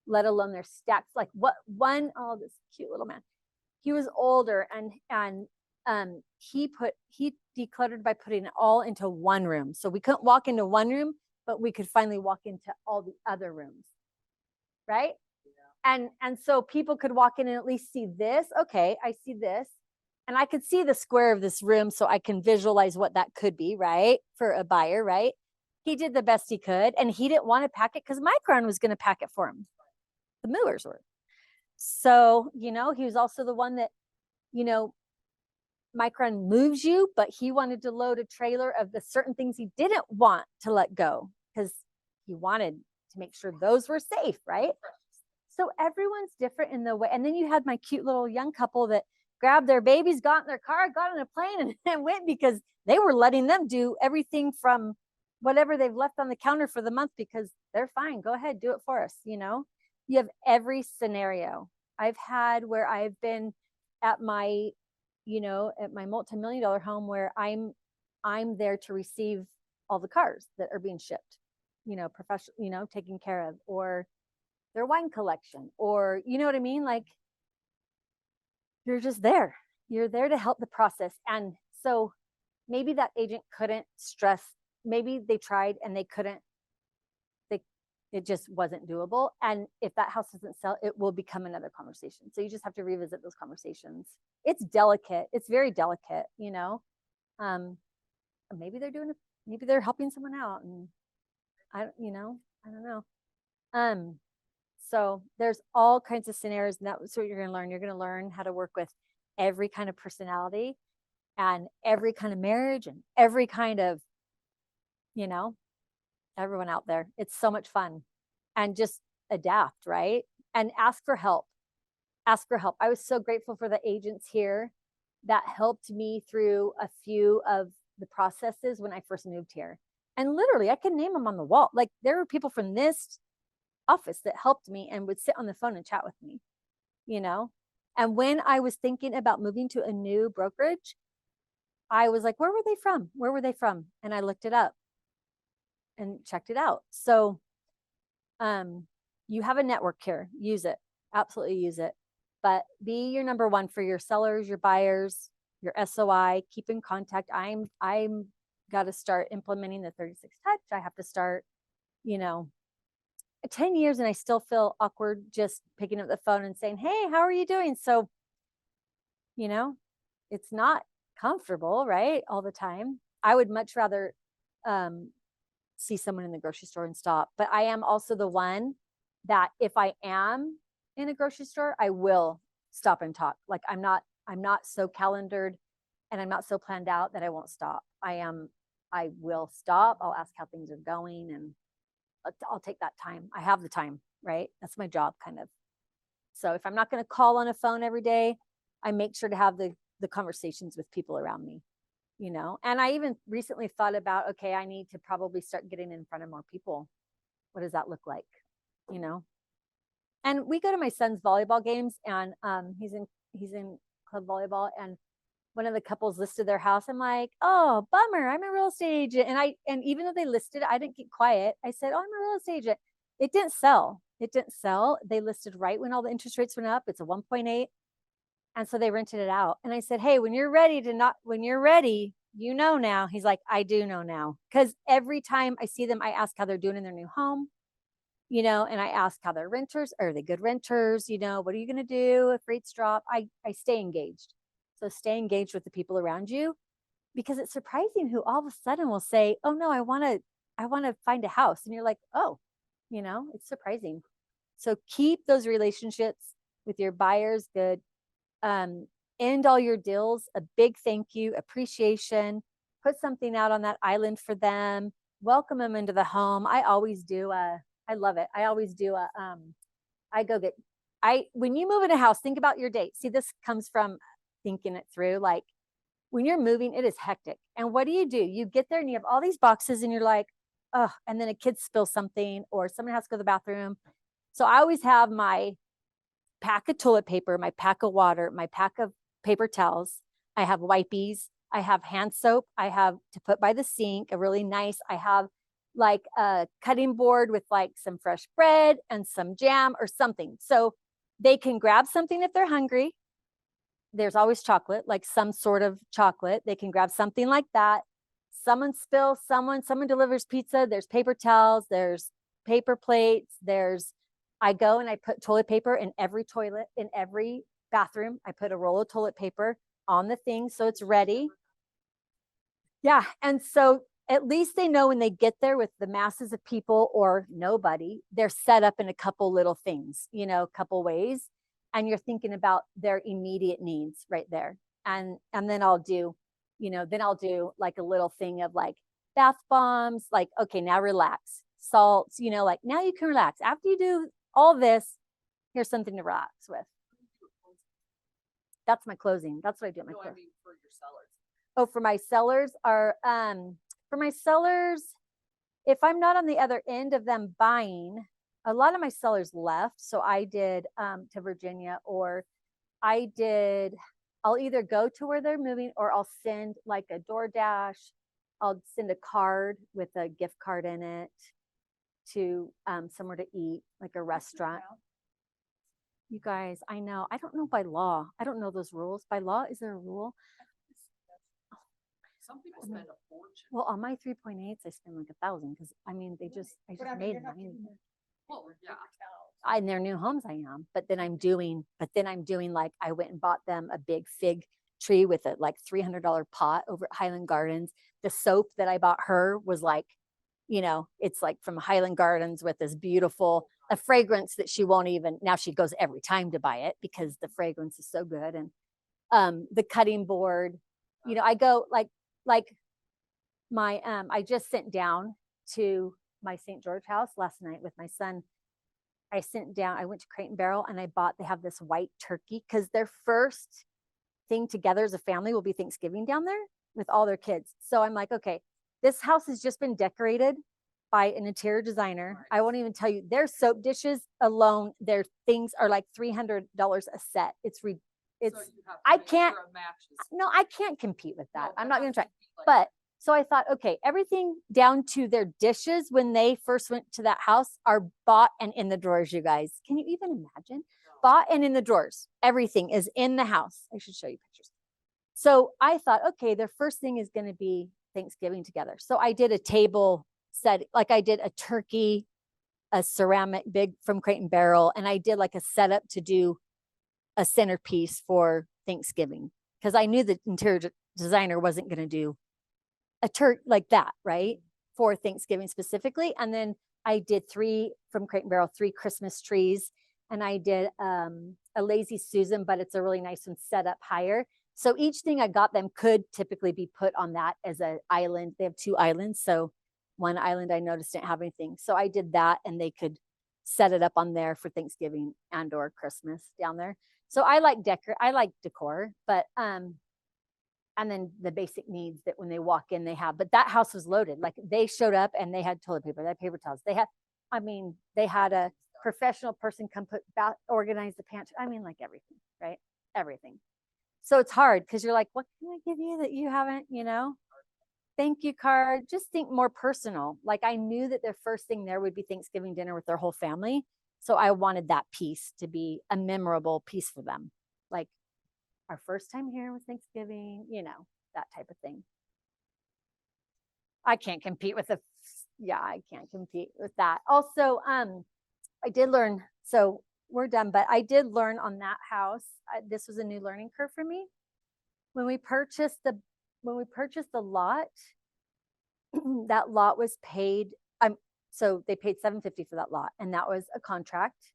Let alone their stacks. Like oh, this cute little man. He was older, and he decluttered by putting it all into one room. So we couldn't walk into one room, but we could finally walk into all the other rooms. Right? And so people could walk in and at least see this. Okay, I see this. And I could see the square of this room, so I can visualize what that could be, right? For a buyer, right? He did the best he could, and he didn't want to pack it because Micron was going to pack it for him. The Millers were. So, he was also the one that, Micron moves you, but he wanted to load a trailer of the certain things he didn't want to let go, because he wanted to make sure those were safe, right? So everyone's different in the way. And then you had my cute little young couple that grabbed their babies, got in their car, got on a plane, and went, because they were letting them do everything from whatever they've left on the counter for the month, because they're fine. Go ahead, do it for us. You have every scenario. I've had where I've been at my, at my multi-million-dollar home, where I'm there to receive all the cars that are being shipped, professional, taken care of, or their wine collection, or you know what I mean? Like, you're just there. You're there to help the process. And so maybe that agent couldn't stress, maybe they tried and they couldn't, it just wasn't doable. And if that house doesn't sell, it will become another conversation. So you just have to revisit those conversations. It's delicate. It's very delicate, maybe maybe they're helping someone out, and I don't know. So there's all kinds of scenarios, and that's what you're going to learn. You're going to learn how to work with every kind of personality and every kind of marriage and every kind of, everyone out there. It's so much fun, and just adapt, right? And ask for help. Ask for help. I was so grateful for the agents here that helped me through a few of the processes when I first moved here. And literally, I can name them on the wall. Like, there were people from this office that helped me and would sit on the phone and chat with me, And when I was thinking about moving to a new brokerage, I was like, where were they from? Where were they from? And I looked it up and checked it out. So you have a network here. Use it. Absolutely use it. But be your number one for your sellers, your buyers, your SOI. Keep in contact. I'm got to start implementing the 36 touch. I have to start, 10 years, and I still feel awkward just picking up the phone and saying, hey, how are you doing? So, it's not comfortable, right? All the time. I would much rather see someone in the grocery store and stop. But I am also the one that if I am in a grocery store, I will stop and talk. Like, I'm not so calendared and I'm not so planned out that I won't stop. I will stop. I'll ask how things are going, and I'll take that time. I have the time, right? That's my job, kind of. So if I'm not going to call on a phone every day, I make sure to have the conversations with people around me, And I even recently thought about, okay, I need to probably start getting in front of more people. What does that look like? And we go to my son's volleyball games, and he's in club volleyball, and one of the couples listed their house. I'm like, oh, bummer. I'm a real estate agent. And even though they listed it, I didn't keep quiet. I said, oh, I'm a real estate agent. It didn't sell. It didn't sell. They listed right when all the interest rates went up. It's a 1.8. And so they rented it out. And I said, hey, when you're ready, you know now. He's like, I do know now. Because every time I see them, I ask how they're doing in their new home, and I ask how they're renters. Are they good renters? What are you going to do if rates drop? I stay engaged. So stay engaged with the people around you, because it's surprising who all of a sudden will say, oh no, I want to find a house. And you're like, oh, it's surprising. So keep those relationships with your buyers good. End all your deals, a big thank you, appreciation, put something out on that island for them, welcome them into the home. I always do I love it. I always do when you move in a house, think about your date. See, this comes from thinking it through. Like when you're moving, it is hectic. And what do? You get there and you have all these boxes and you're like, oh, and then a kid spills something or someone has to go to the bathroom. So I always have my pack of toilet paper, my pack of water, my pack of paper towels. I have wipies. I have hand soap. I have to put by the sink, I have like a cutting board with like some fresh bread and some jam or something. So they can grab something if they're hungry. There's always chocolate, like some sort of chocolate. They can grab something like that. Someone spills, someone delivers pizza. There's paper towels. There's paper plates. I go and I put toilet paper in every toilet, in every bathroom. I put a roll of toilet paper on the thing so it's ready. Yeah. And so at least they know when they get there with the masses of people or nobody, they're set up in a couple little things, a couple ways. And you're thinking about their immediate needs right there. And then I'll do like a little thing of like bath bombs, like, okay, now relax. Salts, like now you can relax. After you do all this, here's something to relax with. That's my closing. That's what I do at my closing. I mean for your sellers. Oh, for my sellers, if I'm not on the other end of them buying, a lot of my sellers left. So I did to Virginia, or I'll either go to where they're moving or I'll send like a DoorDash. I'll send a card with a gift card in it to somewhere to eat, like a restaurant. You guys, I know. I don't know by law. I don't know those rules. By law, is there a rule? Some people spend a fortune. Well, on my 3.8s, I spend like 1,000 because I just made money. Well, yeah. In their new homes I am, but then I'm doing like, I went and bought them a big fig tree with a like $300 pot over at Highland Gardens. The soap that I bought her was like, it's like from Highland Gardens with this beautiful, a fragrance that she won't even, now she goes every time to buy it because the fragrance is so good. And the cutting board, I go like my, I just sent down to my St. George house last night with my son. I went to Crate and Barrel and they have this white turkey because their first thing together as a family will be Thanksgiving down there with all their kids. So I'm like, okay, this house has just been decorated by an interior designer. I won't even tell you, their soap dishes alone, their things are like $300 a set. I can't compete with that. I'm not going to try. But so I thought, okay, everything down to their dishes when they first went to that house are bought and in the drawers, you guys. Can you even imagine? Bought and in the drawers. Everything is in the house. I should show you pictures. So I thought, okay, their first thing is going to be Thanksgiving together. So I did a table set, like I did a turkey, a ceramic big from Crate and Barrel, and I did like a setup to do a centerpiece for Thanksgiving because I knew the interior designer wasn't going to do a turkey like that, right? For Thanksgiving specifically. And then I did 3 from Crate and Barrel, 3 Christmas trees. And I did a Lazy Susan, but it's a really nice one set up higher. So each thing I got them could typically be put on that as an island. They have 2 islands. So one island I noticed didn't have anything. So I did that and they could set it up on there for Thanksgiving and or Christmas down there. So I like decor, but and then the basic needs that when they walk in, they have, but that house was loaded. Like they showed up and they had toilet paper, they had paper towels. They had a professional person come organize the pantry. Like everything, right? Everything. So it's hard because you're like, what can I give you that you haven't, thank you card. Just think more personal. Like I knew that their first thing there would be Thanksgiving dinner with their whole family. So I wanted that piece to be a memorable piece for them. Like our first time here was Thanksgiving, that type of thing. I can't compete with I can't compete with that. Also, I did learn, so we're done, but I did learn on that house. This was a new learning curve for me. When we purchased the lot, that lot was paid. So they paid $750 for that lot, and that was a contract.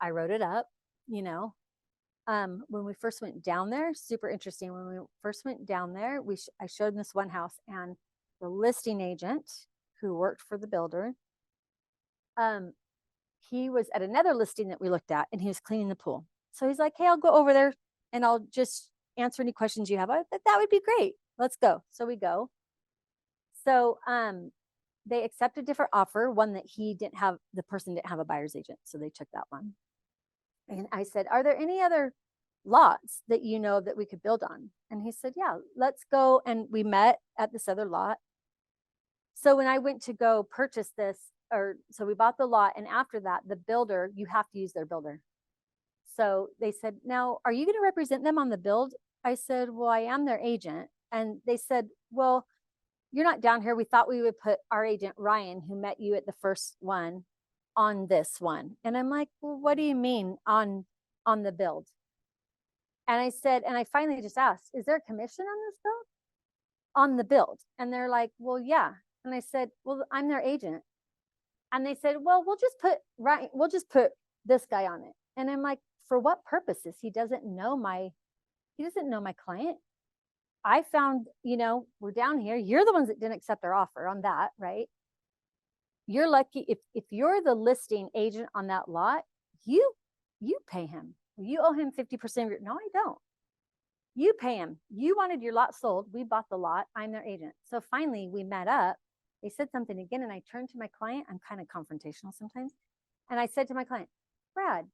I wrote it up, when we first went down there, super interesting. When we first went down there, I showed them this one house, and the listing agent who worked for the builder, he was at another listing that we looked at, and he was cleaning the pool. So he's like, hey, I'll go over there and I'll just answer any questions you have. I thought that would be great. Let's go. So we go. So they accepted a different offer, one that the person didn't have a buyer's agent. So they took that one. And I said, are there any other lots that you know that we could build on? And he said, yeah, let's go. And we met at this other lot. So when I went to go purchase this, so we bought the lot, and after that, the builder, you have to use their builder. So they said, now, are you going to represent them on the build? I said, well, I am their agent. And they said, well, you're not down here. We thought we would put our agent, Ryan, who met you at the first one, on this one. And I'm like, well, what do you mean on the build? And I said, and I finally just asked, is there a commission on this build? On the build? And they're like, well, yeah. And I said, well, I'm their agent. And they said, well, we'll just put this guy on it. And I'm like, for what purposes? He doesn't know my client. I found, we're down here. You're the ones that didn't accept our offer on that, right? You're lucky if you're the listing agent on that lot, you pay him. You owe him 50% of your, no, I don't. You pay him. You wanted your lot sold. We bought the lot. I'm their agent. So finally we met up. They said something again, and I turned to my client. I'm kind of confrontational sometimes. And I said to my client, Brad,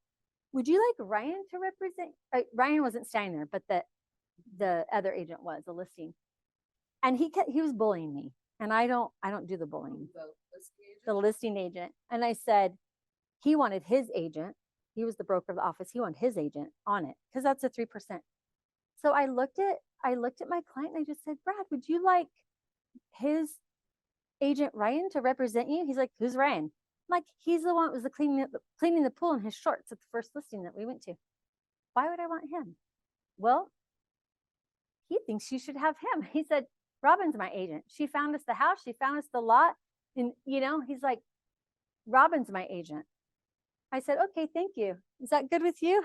would you like Ryan to represent? Ryan wasn't standing there, but the other agent was, the listing. And he was bullying me. And I don't do the bullying. The listing agent. And I said, he wanted his agent. He was the broker of the office. He wanted his agent on it because that's a 3%. So I looked at my client and I just said, Brad, would you like his agent Ryan to represent you? He's like, who's Ryan? I'm like, he's the one that was cleaning the pool in his shorts at the first listing that we went to. Why would I want him? Well, he thinks you should have him. He said, Robin's my agent. She found us the house. She found us the lot. And, he's like, Robin's my agent. I said, okay, thank you. Is that good with you?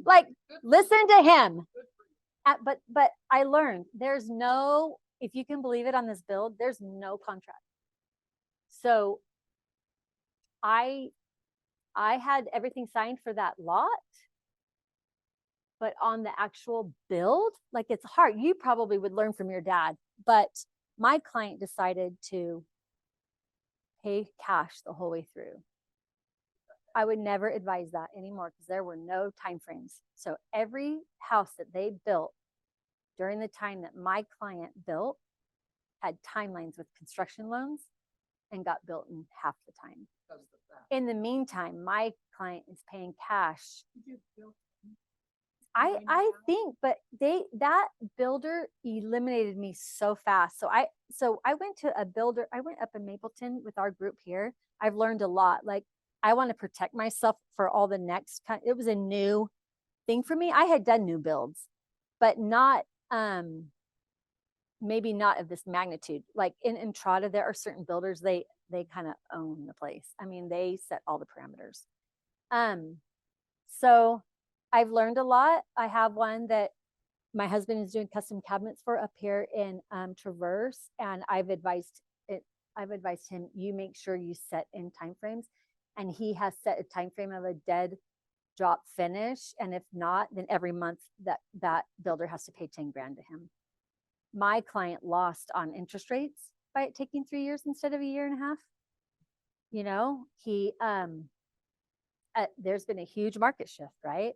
Like, listen to him. But I learned there's no, if you can believe it, on this build, there's no contract. So I had everything signed for that lot, but on the actual build, like, it's hard. You probably would learn from your dad, but my client decided to pay cash the whole way through. I would never advise that anymore because there were no time frames. So every house that they built during the time that my client built had timelines with construction loans and got built in half the time. In the meantime, my client is paying cash. I think, but that builder eliminated me so fast. So I went to a builder. I went up in Mapleton with our group here. I've learned a lot. Like, I want to protect myself for all the next kind. It was a new thing for me. I had done new builds, but not, maybe not of this magnitude. Like in Entrada, there are certain builders, they kind of own the place. I mean, they set all the parameters. So I've learned a lot. I have one that my husband is doing custom cabinets for up here in Traverse, and I've advised him, you make sure you set in timeframes. And he has set a time frame of a dead drop finish. And if not, then every month that builder has to pay 10 grand to him. My client lost on interest rates by it taking 3 years instead of a year and a half. There's been a huge market shift, right?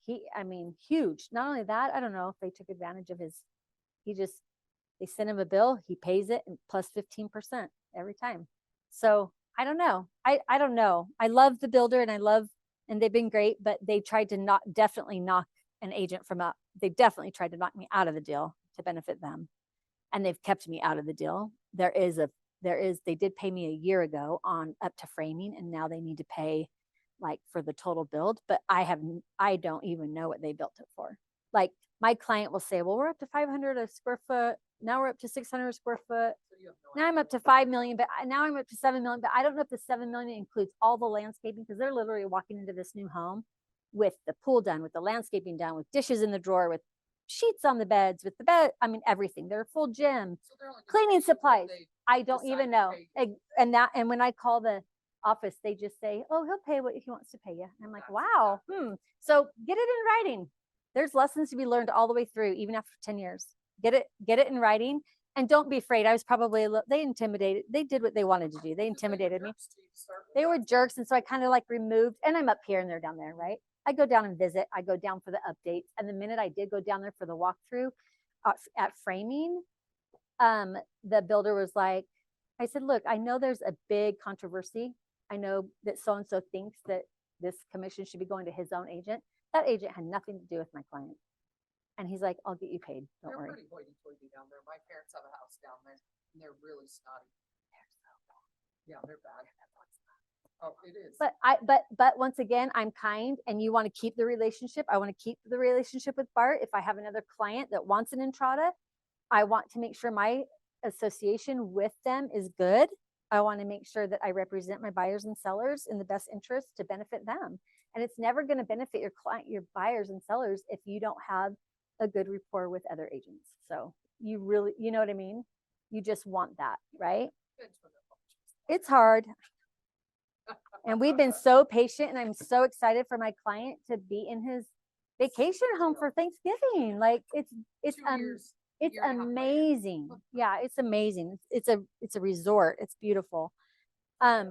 Huge. Not only that, I don't know if they took advantage of they send him a bill, he pays it, and plus 15% every time. So I don't know. I don't know. I love the builder and they've been great, but they tried to definitely knock an agent from up. They definitely tried to knock me out of the deal to benefit them. And they've kept me out of the deal. They did pay me a year ago on up to framing, and now they need to pay like for the total build, but I don't even know what they built it for. Like my client will say, well, we're up to 500 a square foot. Now we're up to 600 square foot. So you have no Now I'm idea up to what 5 million, but now I'm up to 7 million, but I don't know if the 7 million includes all the landscaping because they're literally walking into this new home with the pool done, with the landscaping done, with dishes in the drawer, with sheets on the beds, with the bed. I mean, everything. They're a full gym, So they're only gonna cleaning pay you what supplies. they I don't decide even to know. pay you. And when I call the office, they just say, oh, he'll pay what he wants to pay you. And I'm like, That's wow. exactly So get it in writing. There's lessons to be learned all the way through, even after 10 years. Get it in writing. And don't be afraid. I was probably they intimidated. They did what they wanted to do. They Because they were intimidated me. jerks to you to start with. They were jerks. And so I kind of like removed, and I'm up here and they're down there, right? I go down and visit. I go down for the updates. And the minute I did go down there for the walkthrough at framing, the builder was like, I said, look, I know there's a big controversy. I know that so-and-so thinks that this commission should be going to his own agent. That agent had nothing to do with my client. And he's like, I'll get you paid. Don't They're worry. pretty hoity-toity down there. My parents have a house down there and they're really snotty. Yeah, they're bad. Oh, it is. But once again, I'm kind and you want to keep the relationship. I want to keep the relationship with Bart. If I have another client that wants an entrada, I want to make sure my association with them is good. I want to make sure that I represent my buyers and sellers in the best interest to benefit them. And it's never going to benefit your client, your buyers and sellers if you don't have a good rapport with other agents. So you really, you know what I mean? You just want that, right? Depends when they're functions. It's hard. And we've been so patient, and I'm so excited for my client to be in his vacation home for Thanksgiving. Like it's 2 years. it's year and a half later. amazing. Yeah, it's amazing. It's a resort. It's beautiful. I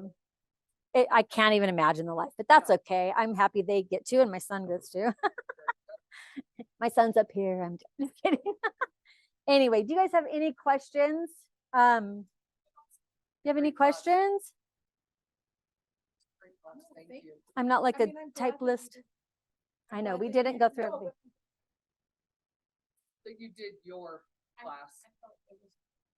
can't even imagine the life, but that's okay. I'm happy they get to, and my son gets to. My son's up here. I'm just kidding. Anyway, do you guys have any questions? You have any Great class. questions? Great class. No, Thank thank you. I'm not like I a mean, I'm type glad that you list. did- I I'm know glad we that didn't you- go through no, everything. That you did your class.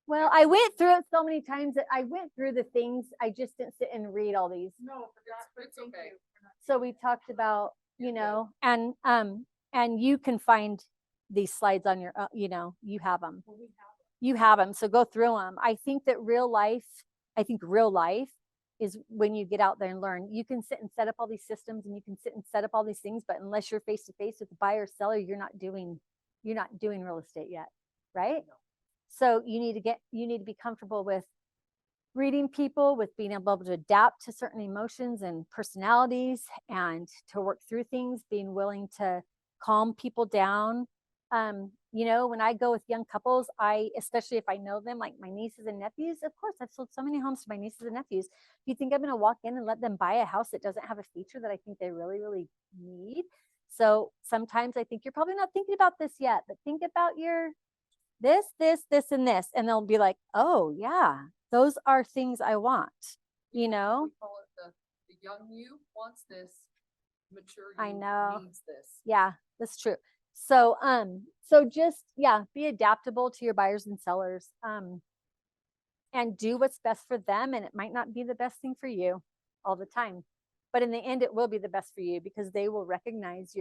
Well, I went through it so many times that I went through the things. I just didn't sit and read all these. No, forgot, but It's thank okay. you for not So doing we that. talked about, you You're good. know, and you can find these slides on your, you know, you have them. Well, we have it. You have them. So go through them. I think real life is when you get out there and learn. You can sit and set up all these systems and you can sit and set up all these things, but unless you're face to face with the buyer or seller, you're not doing real estate yet, right? No. So you need to be comfortable with reading people, with being able to adapt to certain emotions and personalities and to work through things, being willing to calm people down. You know, when I go with young couples, especially if I know them, like my nieces and nephews, of course, I've sold so many homes to my nieces and nephews. Do you think I'm going to walk in and let them buy a house that doesn't have a feature that I think they really, really need? So sometimes I think you're probably not thinking about this yet, but think about your this, and this. And they'll be like, oh yeah, those are things I want, you know? We call it the young you wants this, mature I you know. needs this. Yeah, that's true. So, so just, yeah, be adaptable to your buyers and sellers, and do what's best for them. And it might not be the best thing for you all the time, but in the end, it will be the best for you because they will recognize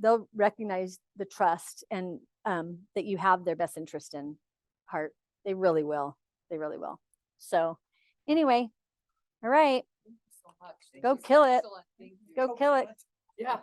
they'll recognize the trust and, that you have their best interest in heart. They really will. They really will. So anyway, all right, Thank you so much. Go kill it. Excellent. Thank you. go kill it. Yeah.